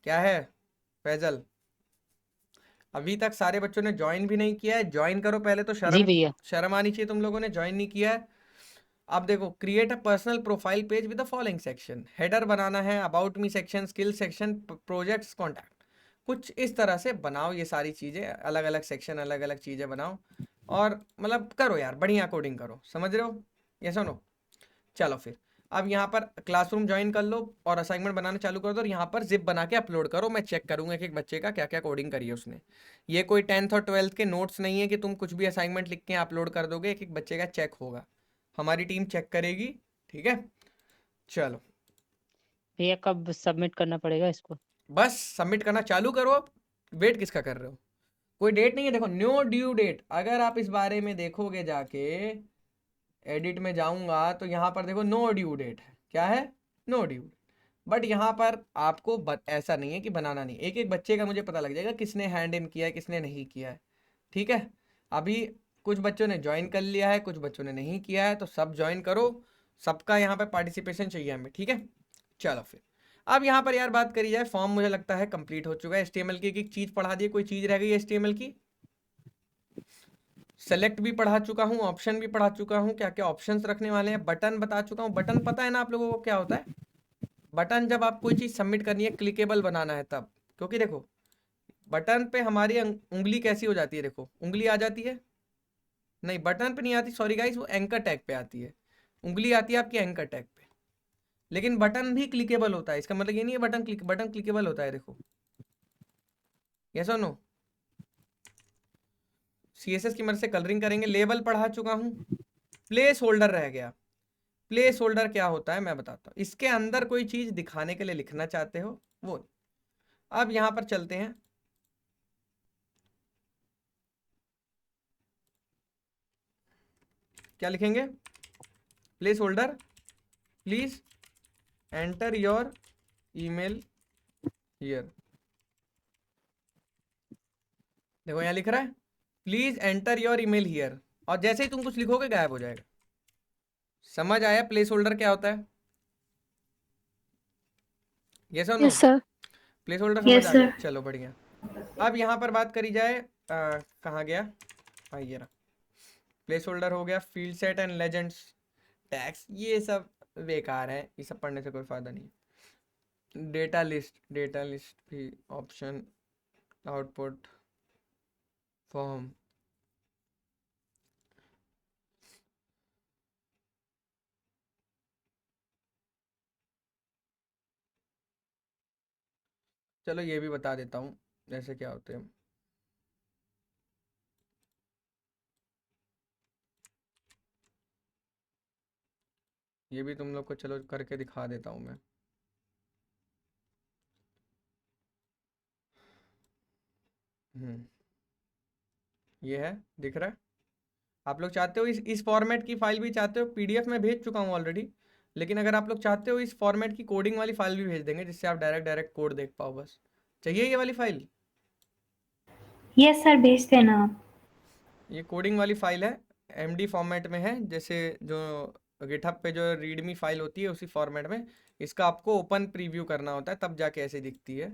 क्या है फैजल? अभी तक सारे बच्चों ने ज्वाइन भी नहीं किया है, ज्वाइन करो पहले। तो जी शर्म भैया। शर्म आनी चाहिए, तुम लोगों ने ज्वाइन नहीं किया है। अब देखो, create a personal profile page with the following section. Header बनाना है, about me section, skill section, projects, contact, कुछ इस तरह से बनाओ। ये सारी चीज़ें अलग अलग सेक्शन, अलग अलग चीज़ें बनाओ और मतलब करो यार, बढ़िया कोडिंग करो। समझ रहे हो? ये सुनो, चलो फिर अब यहाँ पर क्लासरूम ज्वाइन कर लो और असाइनमेंट बनाना चालू कर दो, और यहाँ पर जिप बना के अपलोड करो। मैं चेक करूँगा एक एक बच्चे का क्या क्या कोडिंग करी है उसने। ये कोई 10th और 12th के नोट्स नहीं है कि तुम कुछ भी असाइनमेंट लिख के अपलोड कर दोगे। एक एक बच्चे का चेक होगा, हमारी टीम चेक करेगी, ठीक है? चलो, भैया कब सबमिट करना पड़ेगा इसको? बस सबमिट करना चालू करो। अब वेट किसका कर रहे हो? कोई डेट नहीं है, देखो नो ड्यू डेट। अगर आप इस बारे में देखोगे जाके, एडिट में जाऊंगा तो यहाँ पर देखो नो ड्यू डेट है। क्या है? No due. बट यहाँ पर आपको ऐसा नहीं है कि बनाना नहीं, एक एक बच्चे का मुझे पता लग जाएगा किसने हैंड इन किया है, किसने नहीं किया है। ठीक है? अभी कुछ बच्चों ने ज्वाइन कर लिया है, कुछ बच्चों ने नहीं किया है, तो सब ज्वाइन करो। सबका यहाँ पे पार्टिसिपेशन चाहिए हमें, ठीक है? चलो फिर अब यहाँ पर यार बात करी जाए, फॉर्म मुझे लगता है कंप्लीट हो चुका है। HTML की एक चीज पढ़ा दी, कोई चीज रह गई HTML की? सेलेक्ट भी पढ़ा चुका हूँ, ऑप्शन भी पढ़ा चुका हूँ, क्या क्या ऑप्शंस रखने वाले हैं, बटन बता चुका हूँ। बटन पता है ना आप लोगों को क्या होता है? बटन जब आप कोई चीज सबमिट करनी है, क्लिकेबल बनाना है तब। क्योंकि देखो बटन पे हमारी उंगली कैसी हो जाती है, देखो उंगली आ जाती है, नहीं बटन पे नहीं आती, सॉरी गाइस, वो एंकर टैग पे आती है। उंगली आती है आपकी एंकर टैग पे, लेकिन बटन भी क्लिकेबल होता है। इसका मतलब ये नहीं है बटन क्लिकेबल होता है, देखो। यस और नो? CSS की मदद से कलरिंग करेंगे। लेबल पढ़ा चुका हूँ। प्लेस होल्डर रह गया। प्लेस होल्डर क्या होता है मैं बताता हूँ। इसके अंदर कोई चीज दिखाने के लिए लिखना चाहते हो वो। अब यहां पर चलते हैं, क्या लिखेंगे? Place holder, please enter your email here. देखो यहां लिख रहा है please enter your email here, और जैसे ही तुम कुछ लिखोगे गायब हो जाएगा। समझ आया प्लेस होल्डर क्या होता है? यस और no? Yes sir. Placeholder समझ यस आ गया, सर। चलो बढ़िया। अब यहाँ पर बात करी जाए, कहाँ गया, हाँ ये रहा, प्लेस होल्डर हो गया, field set and legends, tags, ये सब बेकार है, ये सब पढ़ने से कोई फायदा नहीं। डेटा लिस्ट भी ऑप्शन, आउटपुट फॉर्म, चलो ये भी बता देता हूँ जैसे क्या होते हैं। ये भी तुम लोग को चलो करके दिखा देता हूँ मैं। ये है, दिख रहा है? आप लोग चाहते हो इस फॉर्मेट की फाइल भी चाहते हो, पीडीएफ में भेज चुका हूँ ऑलरेडी, लेकिन अगर आप लोग चाहते हो इस फॉर्मेट की कोडिंग वाली फाइल भी भेज देंगे, जिससे आप डायरेक्ट कोड देख पाओ। बस चाहिए ये वाली फाइल? यस सर, भेज देना आप। ये कोडिंग वाली फाइल है, एमडी फॉर्मेट में है, जैसे जो गिटहब पे जो रीडमी फाइल होती है उसी फॉर्मेट में। इसका आपको ओपन प्रीव्यू करना होता है, तब जाके ऐसे दिखती है,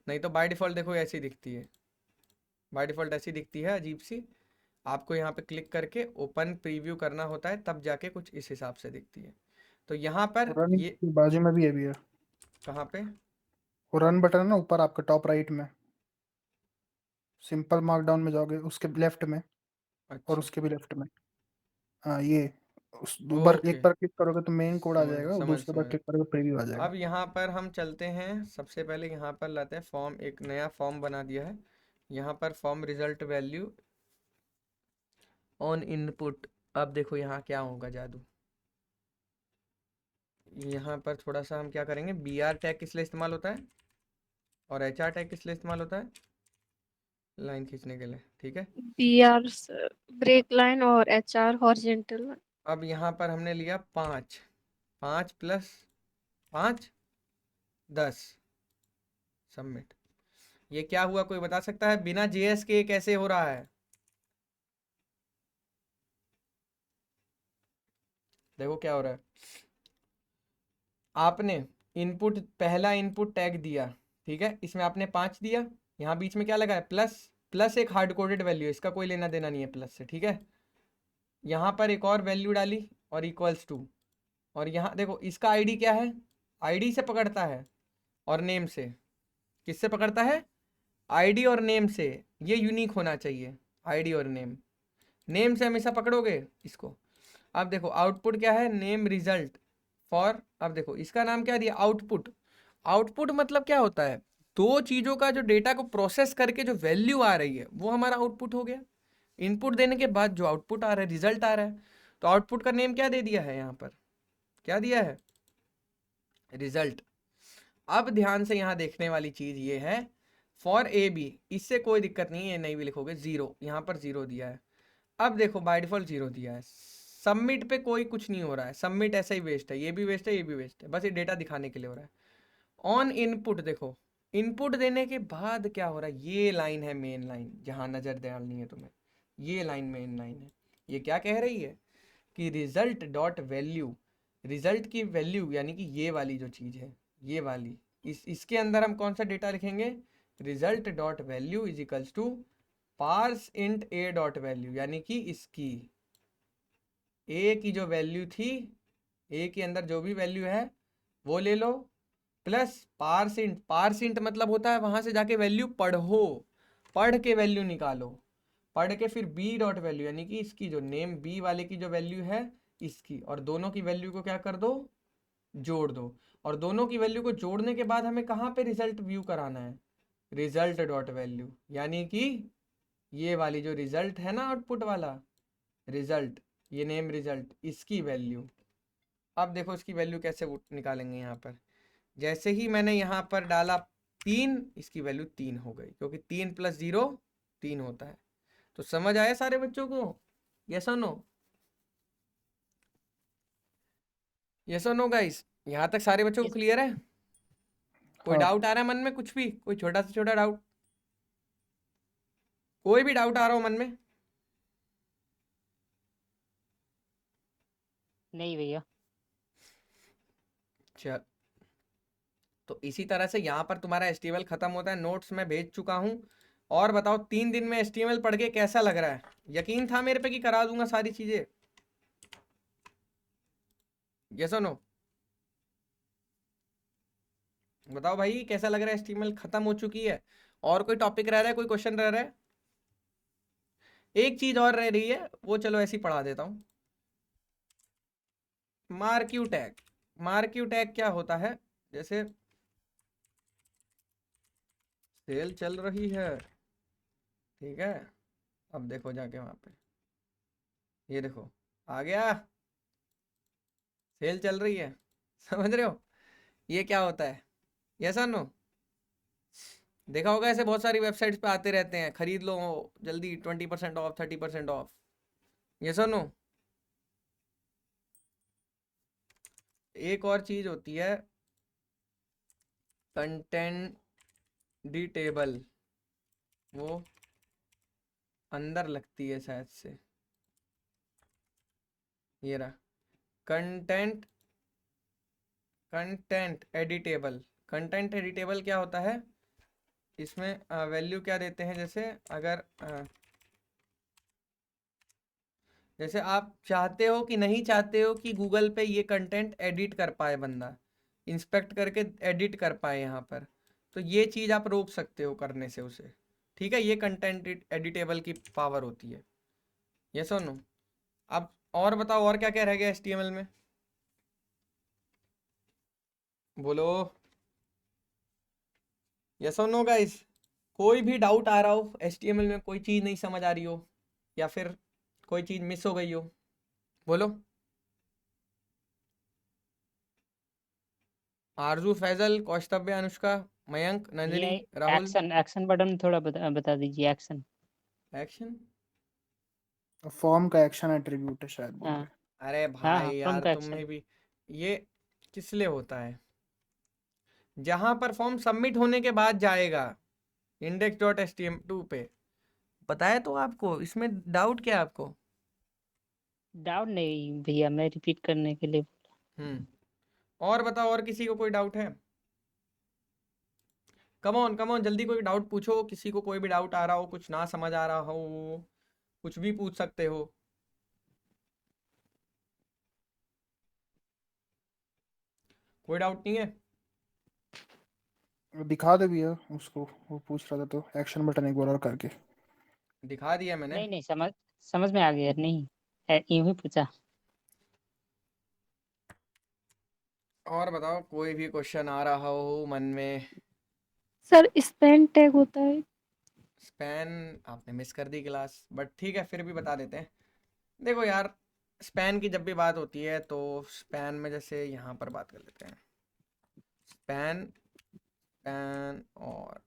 नहीं तो बाय डिफ़ॉल्ट देखो ऐसी दिखती है, बाय डिफ़ॉल्ट ऐसी दिखती है अजीब सी। आपको यहाँ पे क्लिक करके ओपन प्रीव्यू करना होता है, तब जाके कुछ इस हिसाब से दिखती है। तो यहाँ पर रन ये की बाजू में भी ये भी है, कहाँ पे? वो रन बटन है ना ऊपर आपके टॉप राइट में, सिंपल मार्कडाउन में जाओगे उसके लेफ्ट में, और अच्छा, उसके भी लेफ्ट में। हाँ ये, उस दो बार ओके, एक बार क्लिक करोगे तो मेन कोड आ समझ जाएगा, और समझ दूसरे बार समझ। क्लिक करोगे प्रीव्यू आ जाएगा। अब यहाँ पर हम चलते हैं, सबसे पहले यहाँ पर लाते हैं फॉर्म, एक नया फॉर्म बना दिया है यहाँ पर, form result value on input. अब देखो यहाँ क्या होगा जादू, यहाँ पर थोड़ा सा हम क्या करेंगे, बी आर टैग किस लिए इस्तेमाल होता है और एच आर टैग किस लिए इस्तेमाल होता है? लाइन खींचने के लिए, ठीक है। BR ब्रेक लाइन और HR हॉरिजेंटल। अब यहाँ पर हमने लिया 5, 5 + 5 10, सबमिट। ये क्या हुआ, कोई बता सकता है बिना जेएस के कैसे हो रहा है? देखो क्या हो रहा है, आपने इनपुट, पहला इनपुट टैग दिया, ठीक है, इसमें आपने 5 दिया, यहाँ बीच में क्या लगा है, प्लस, प्लस एक हार्ड कोडेड वैल्यू है, इसका कोई लेना देना नहीं है प्लस से, ठीक है। यहाँ पर एक और वैल्यू डाली और इक्वल्स टू, और यहाँ देखो इसका आईडी क्या है, आईडी से पकड़ता है और नेम से। किससे पकड़ता है? आईडी और नेम से, ये यूनिक होना चाहिए, आईडी और नेम। नेम से हमेशा पकड़ोगे इसको। अब देखो आउटपुट क्या है, नेम रिजल्ट फॉर, अब देखो इसका नाम क्या दिया, आउटपुट। आउटपुट मतलब क्या होता है, दो चीज़ों का जो डेटा को प्रोसेस करके जो वैल्यू आ रही है वो हमारा आउटपुट हो गया। इनपुट देने के बाद जो आउटपुट आ रहा है, रिजल्ट आ रहा है, तो आउटपुट का नेम क्या दे दिया है, यहाँ पर क्या दिया है, रिजल्ट। अब ध्यान से यहाँ देखने वाली चीज़ ये है, फॉर ए बी, इससे कोई दिक्कत नहीं है, ये नहीं भी लिखोगे, जीरो, यहाँ पर जीरो दिया है। अब देखो बाय डिफॉल्ट जीरो दिया है, सबमिट पे कोई कुछ नहीं हो रहा है, सबमिट ऐसा ही वेस्ट है, ये भी वेस्ट है, ये भी वेस्ट है, बस ये डेटा दिखाने के लिए हो रहा है। ऑन इनपुट देखो, इनपुट देने के बाद क्या हो रहा है, ये लाइन है मेन लाइन, जहाँ नज़र डालनी है तुम्हें, ये लाइन मेन लाइन है। ये क्या कह रही है कि रिजल्ट डॉट वैल्यू, रिजल्ट की वैल्यू यानी कि ये वाली जो चीज़ है, ये वाली, इसके अंदर हम कौन सा डेटा लिखेंगे, result dot value is equals to parse int a dot value, यानी कि इसकी ए की जो वैल्यू थी, ए के अंदर जो भी वैल्यू है वो ले लो, plus parse int, parse int मतलब होता है वहां से जाके वैल्यू पढ़ो, पढ़ के वैल्यू निकालो, पढ़ के फिर बी डॉट वैल्यू, यानी कि इसकी जो नेम बी वाले की जो वैल्यू है इसकी, और दोनों की वैल्यू को क्या कर दो, जोड़ दो। और दोनों की वैल्यू को जोड़ने के बाद हमें कहाँ पे रिजल्ट व्यू कराना है, रिजल्ट डॉट वैल्यू, यानी कि ये वाली जो रिजल्ट है ना आउटपुट वाला रिजल्ट, ये नेम रिजल्ट, इसकी वैल्यू। अब देखो इसकी वैल्यू कैसे निकालेंगे, यहाँ पर जैसे ही मैंने यहाँ पर डाला 3, इसकी वैल्यू 3 हो गई, क्योंकि 3 + 0 3 होता है। तो समझ आया सारे बच्चों को, यस और नो, यस और नो गाइस, यहाँ तक सारे बच्चों को क्लियर है? कोई हाँ डाउट आ रहा है मन में, कुछ भी, कोई छोटा से छोटा डाउट, कोई भी डाउट आ रहा हो मन में? नहीं भैया। चल, तो इसी तरह से यहाँ पर तुम्हारा HTML खत्म होता है, नोट्स मैं भेज चुका हूँ। और बताओ 3 दिन में HTML पढ़ के कैसा लग रहा है? यकीन था मेरे पे कि करा दूंगा सारी चीजें? यस और नो? बताओ भाई कैसा लग रहा है? HTML खत्म हो चुकी है। और कोई टॉपिक रह रहा है, कोई क्वेश्चन रह रहा है? एक चीज और रह रही है, वो चलो ऐसी पढ़ा देता हूँ। Marquee tag. मार्क्यू टैग क्या होता है? जैसे सेल चल रही है, ठीक है, अब देखो जाके वहां पे, ये देखो आ गया, सेल चल रही है। समझ रहे हो ये क्या होता है? यस और नो? देखा होगा ऐसे बहुत सारी वेबसाइट्स पे आते रहते हैं, खरीद लो जल्दी, 20% ऑफ, 30% ऑफ। यस और नो? एक और चीज होती है कंटेंट डिटेबल, वो अंदर लगती है शायद से, ये रहा content, content editable. Content editable क्या होता है? इसमें वैल्यू क्या देते हैं, जैसे अगर जैसे आप चाहते हो कि नहीं चाहते हो कि गूगल पे ये कंटेंट एडिट कर पाए बंदा, इंस्पेक्ट करके एडिट कर पाए यहाँ पर, तो ये चीज़ आप रोक सकते हो करने से उसे, ठीक है? ये कंटेंट एडिटेबल की पावर होती है। यस और नो? अब और बताओ और क्या क्या रह गया HTML में, बोलो। यस और नो गाइस? कोई भी डाउट आ रहा हो HTML में, कोई चीज़ नहीं समझ आ रही हो, या फिर कोई चीज़ मिस हो गई हो, बोलो। आरजू, फैजल, कौस्तभ्य, अनुष्का, मयंक, नंदिनी, ये राहुल। एक्शन बटन थोड़ा बता दीजिए। Action action? फॉर्म का एक्शन एट्रीब्यूट है शायद बोल हाँ रहे अरे हाँ हाँ, भाई फ्रॉम यार का तुमने एक्शन। भी, ये किस लिए होता है? जहां पर फॉर्म सबमिट होने के बाद जाएगा index.html2 पे, बताया तो आपको, इसमें डाउट क्या है आपको? डाउट नहीं भैया, मैं रिपीट करने के लिए। और बताओ, और किसी को कोई डाउट है? कम ऑन जल्दी, कोई डाउट पूछो, किसी को कोई भी डाउट आ रहा हो, कुछ ना समझ आ रहा हो, कुछ भी पूछ सकते हो। कोई डाउट नहीं है? दिखा दे भैया उसको, वो पूछ रहा था तो एक्शन बटन एक बार और करके। दिखा दिया मैंने। नहीं नहीं, समझ में आ गया। नहीं यूं ही पूछा। और बताओ कोई भी क्वेश्चन आ रहा हो मन में। सर स्पेन टैग होता है? स्पैन आपने मिस कर दी क्लास, बट ठीक है फिर भी बता देते हैं। देखो यार, स्पैन की जब भी बात होती है तो स्पैन में जैसे यहाँ पर बात कर लेते हैं, स्पैन, स्पैन और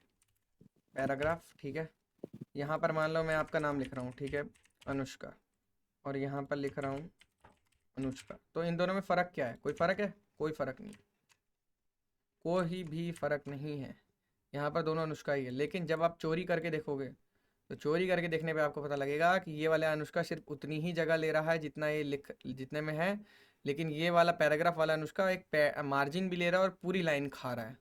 पैराग्राफ, ठीक है? यहाँ पर मान लो मैं आपका नाम लिख रहा हूँ, ठीक है, अनुष्का, और यहाँ पर लिख रहा हूँ अनुष्का, तो इन दोनों में फ़र्क क्या है? कोई फ़र्क है? कोई फ़र्क नहीं, कोई भी फ़र्क नहीं है। यहाँ पर दोनों अनुष्का ही है, लेकिन जब आप चोरी करके देखोगे तो चोरी करके देखने पे आपको पता लगेगा कि ये वाला अनुष्का सिर्फ उतनी ही जगह ले रहा है जितना ये जितने में है, लेकिन ये वाला पैराग्राफ वाला अनुष्का एक मार्जिन भी ले रहा है और पूरी लाइन खा रहा है।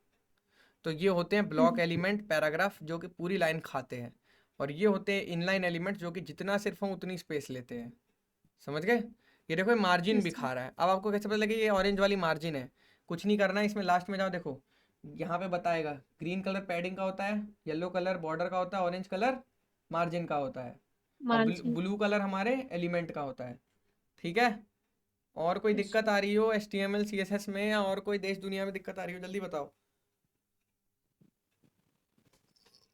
तो ये होते हैं ब्लॉक एलिमेंट पैराग्राफ जो कि पूरी लाइन खाते हैं, और ये होते हैं इनलाइन एलिमेंट जो कि जितना सिर्फ हम उतनी स्पेस लेते हैं। समझ गए? ये देखो मार्जिन भी खा रहा है। अब आपको कैसे पता लगे ये ऑरेंज वाली मार्जिन है? कुछ नहीं करना है इसमें, लास्ट में जाओ देखो, यहाँ पे बताएगा ग्रीन कलर पैडिंग का होता है, येलो कलर बॉर्डर का होता है, ऑरेंज कलर मार्जिन का होता है, और मार्जिन। ब्लू कलर हमारे एलिमेंट का होता है, ठीक है? और कोई दिक्कत आ रही हो HTML CSS में, या और कोई देश दुनिया में दिक्कत आ रही हो, जल्दी बताओ।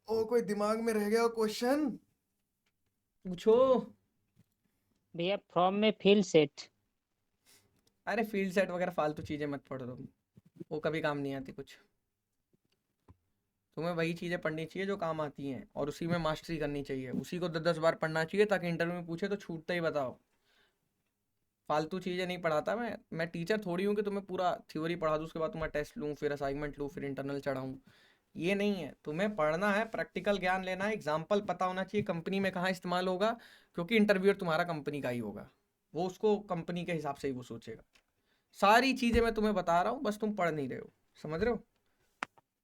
ओ कोई दिमाग में रह गया क्वेश्चन, पूछो। भैया फ्रॉम में फील्ड सेट। अरे फील्ड सेट वगैरह फालतू चीजें मत पढ़ो तुम, वो कभी काम नहीं आती कुछ। तुम्हें वही चीज़ें पढ़नी चाहिए जो काम आती हैं, और उसी में मास्टरी करनी चाहिए, उसी को 10-10 बार पढ़ना चाहिए ताकि इंटरव्यू में पूछे तो छूटते ही बताओ। फालतू चीज़ें नहीं पढ़ाता मैं टीचर थोड़ी हूँ कि तुम्हें पूरा थ्योरी पढ़ा दूँ उसके बाद तुम्हें टेस्ट लूँ, फिर असाइनमेंट लूँ, फिर इंटरनल चढ़ाऊँ। ये नहीं है, तुम्हें पढ़ना है, प्रैक्टिकल ज्ञान लेना है, एग्जाम्पल पता होना चाहिए कंपनी में कहाँ इस्तेमाल होगा, क्योंकि इंटरव्यूअर तुम्हारा कंपनी का ही होगा, वो उसको कंपनी के हिसाब से ही वो सोचेगा। सारी चीज़ें मैं तुम्हें बता रहा हूँ, बस तुम पढ़ नहीं रहे हो, समझ रहे हो?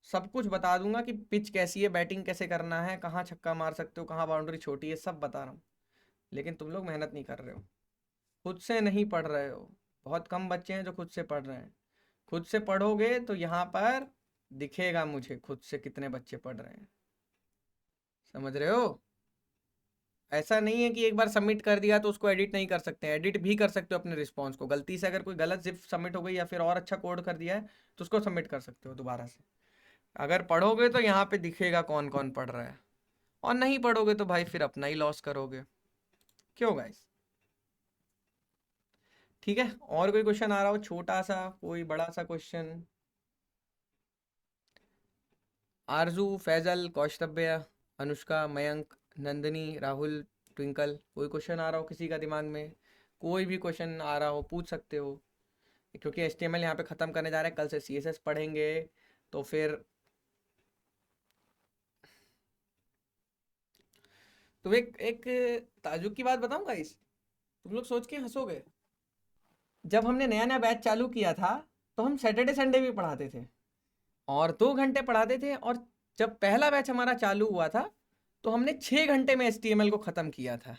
सब कुछ बता दूंगा कि पिच कैसी है, बैटिंग कैसे करना है, कहाँ छक्का मार सकते हो, कहाँ बाउंड्री छोटी है, सब बता रहा हूँ। लेकिन तुम लोग मेहनत नहीं कर रहे हो, खुद से नहीं पढ़ रहे हो। बहुत कम बच्चे हैं जो खुद से पढ़ रहे हैं। खुद से पढ़ोगे तो यहाँ पर दिखेगा मुझे खुद से कितने बच्चे पढ़ रहे हैं। समझ रहे हो? ऐसा नहीं है कि एक बार सबमिट कर दिया तो उसको एडिट नहीं कर सकते हैं, एडिट भी कर सकते हो अपने रिस्पॉन्स को। गलती से अगर कोई गलत जिप सबमिट हो गई या फिर और अच्छा कोड कर दिया है तो उसको सबमिट कर सकते हो दोबारा से। अगर पढ़ोगे तो यहाँ पे दिखेगा कौन कौन पढ़ रहा है, और नहीं पढ़ोगे तो भाई फिर अपना ही लॉस करोगे। क्यों गाइस? ठीक है, और कोई क्वेश्चन आ रहा हो, छोटा सा कोई बड़ा सा क्वेश्चन? आरजू, फैजल, कौस्तभ्य, अनुष्का, मयंक, नंदिनी, राहुल, ट्विंकल, कोई क्वेश्चन आ रहा हो किसी का दिमाग में? कोई भी क्वेश्चन आ रहा हो पूछ सकते हो, क्योंकि HTML यहाँ पे ख़त्म करने जा रहे हैं, कल से CSS पढ़ेंगे। तो फिर तो एक एक ताजुब की बात बताऊँ गाइस, तुम लोग सोच के हंसोगे। जब हमने नया नया बैच चालू किया था तो हम सैटरडे संडे भी पढ़ाते थे और 2 घंटे पढ़ाते थे, और जब पहला बैच हमारा चालू हुआ था तो हमने 6 घंटे में HTML को ख़त्म किया था।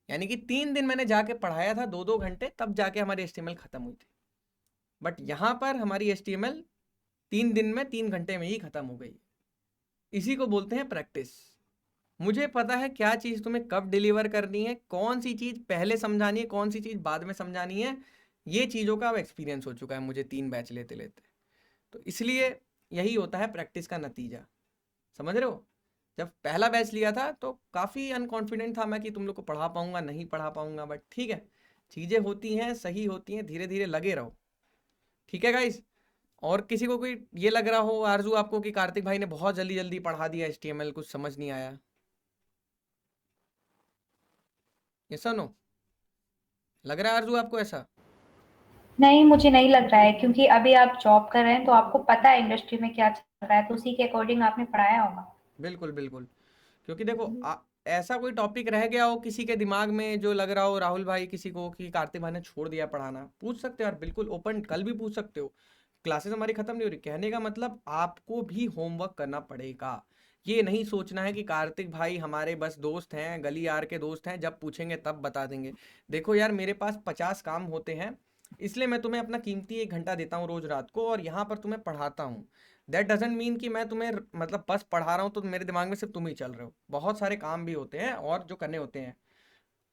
यानी कि 3 दिन मैंने जाके पढ़ाया था 2-2 घंटे, तब जाके हमारी HTML ख़त्म हुई थी। बट यहाँ पर हमारी HTML 3 दिन में 3 घंटे में ही ख़त्म हो गई। इसी को बोलते हैं प्रैक्टिस। मुझे पता है क्या चीज़ तुम्हें कब डिलीवर करनी है, कौन सी चीज़ पहले समझानी है, कौन सी चीज़ बाद में समझानी है। ये चीज़ों का अब एक्सपीरियंस हो चुका है मुझे 3 बैच लेते लेते। तो इसलिए यही होता है प्रैक्टिस का नतीजा। समझ रहे हो? जब पहला बैच लिया था तो काफ़ी अनकॉन्फिडेंट था मैं कि तुम लोग को पढ़ा पाऊंगा नहीं पढ़ा पाऊंगा, बट ठीक है, चीज़ें होती हैं, सही होती हैं, धीरे धीरे लगे रहो। ठीक है गाइस? और किसी को कोई ये लग रहा हो आरजू आपको कि कार्तिक भाई ने बहुत जल्दी जल्दी पढ़ा दिया HTML, कुछ समझ नहीं आया? ये सुनो, लग रहा है आरजू आपको ऐसा? नहीं, मुझे नहीं लग रहा है, क्योंकि अभी आप जॉब कर रहे हैं तो आपको पता है इंडस्ट्री में क्या चल रहा है, तो उसी के अकॉर्डिंग आपने पढ़ाया होगा। बिल्कुल बिल्कुल, क्योंकि देखो ऐसा कोई टॉपिक रह गया हो किसी के दिमाग में जो लग रहा हो राहुल भाई किसी को कि कार्तिक भाई ने छोड़ दिया पढ़ाना, पूछ सकते हो यार, बिल्कुल ओपन, कल भी पूछ सकते हो। क्लासेस हमारी खत्म नहीं हो रही। कहने का मतलब आपको भी होमवर्क करना पड़ेगा। ये नहीं सोचना है कि कार्तिक भाई हमारे बस दोस्त हैं, गली यार के दोस्त हैं, जब पूछेंगे तब बता देंगे। देखो यार, मेरे पास 50 काम होते हैं, इसलिए मैं तुम्हें अपना कीमती 1 घंटा देता हूँ रोज रात को, और यहाँ पर तुम्हें पढ़ाता हूँ। दैट डजेंट मीन कि मैं तुम्हें मतलब बस पढ़ा रहा हूँ तो मेरे दिमाग में सिर्फ तुम ही चल रहे हो। बहुत सारे काम भी होते हैं और जो करने होते हैं।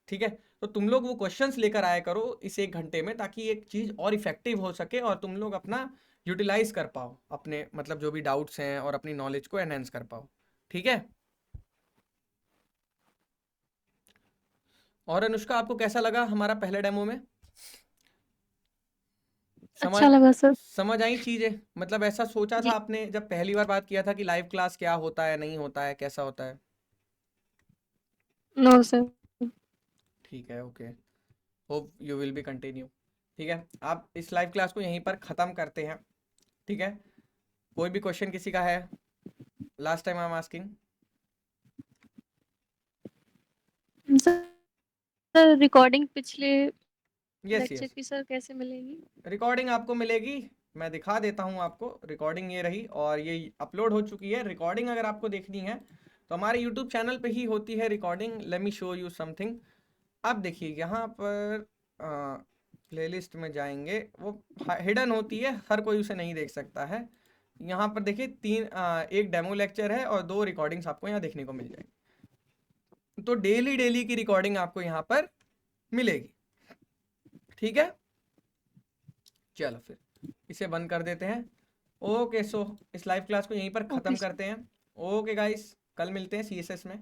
ठीक है? तो तुम लोग वो क्वेश्चंस लेकर आया करो इस 1 घंटे में, ताकि एक चीज़ और इफेक्टिव हो सके और तुम लोग अपना यूटिलाइज कर पाओ, अपने मतलब जो भी डाउट्स हैं, और अपनी नॉलेज को एनहेंस कर पाओ। ठीक है? और अनुष्का, आपको कैसा लगा हमारा पहले डेमो में? समझ अच्छा लगा सर। समझ आई चीजें? मतलब ऐसा सोचा था जी। आपने जब पहली बार बात किया था कि लाइव क्लास क्या होता है, नहीं होता है, कैसा होता है? No sir. ठीक है, okay, hope you will be continue. ठीक है, आप इस लाइव क्लास को यहीं पर ख़त्म करते हैं। ठीक है? कोई भी क्वेश्चन किसी का है? Last time I am asking. Sir recording पिछले यस लेक्चर यस, की सर कैसे मिलेगी? रिकॉर्डिंग आपको मिलेगी, मैं दिखा देता हूँ आपको। रिकॉर्डिंग ये रही और ये अपलोड हो चुकी है। रिकॉर्डिंग अगर आपको देखनी है तो हमारे यूट्यूब चैनल पे ही होती है recording. Let me show you something. अब देखिए यहाँ पर प्लेलिस्ट में जाएंगे, वो हिडन होती है, हर कोई उसे नहीं देख सकता है। यहाँ पर देखिए एक डेमो लेक्चर है और 2 रिकॉर्डिंग्स आपको यहाँ देखने को मिल जाएगी। तो डेली डेली की रिकॉर्डिंग आपको यहाँ पर मिलेगी। ठीक है? चलो फिर इसे बंद कर देते हैं। ओके, सो इस लाइव क्लास को यहीं पर ख़त्म ओके सर। करते हैं। ओके गाइस, कल मिलते हैं CSS में।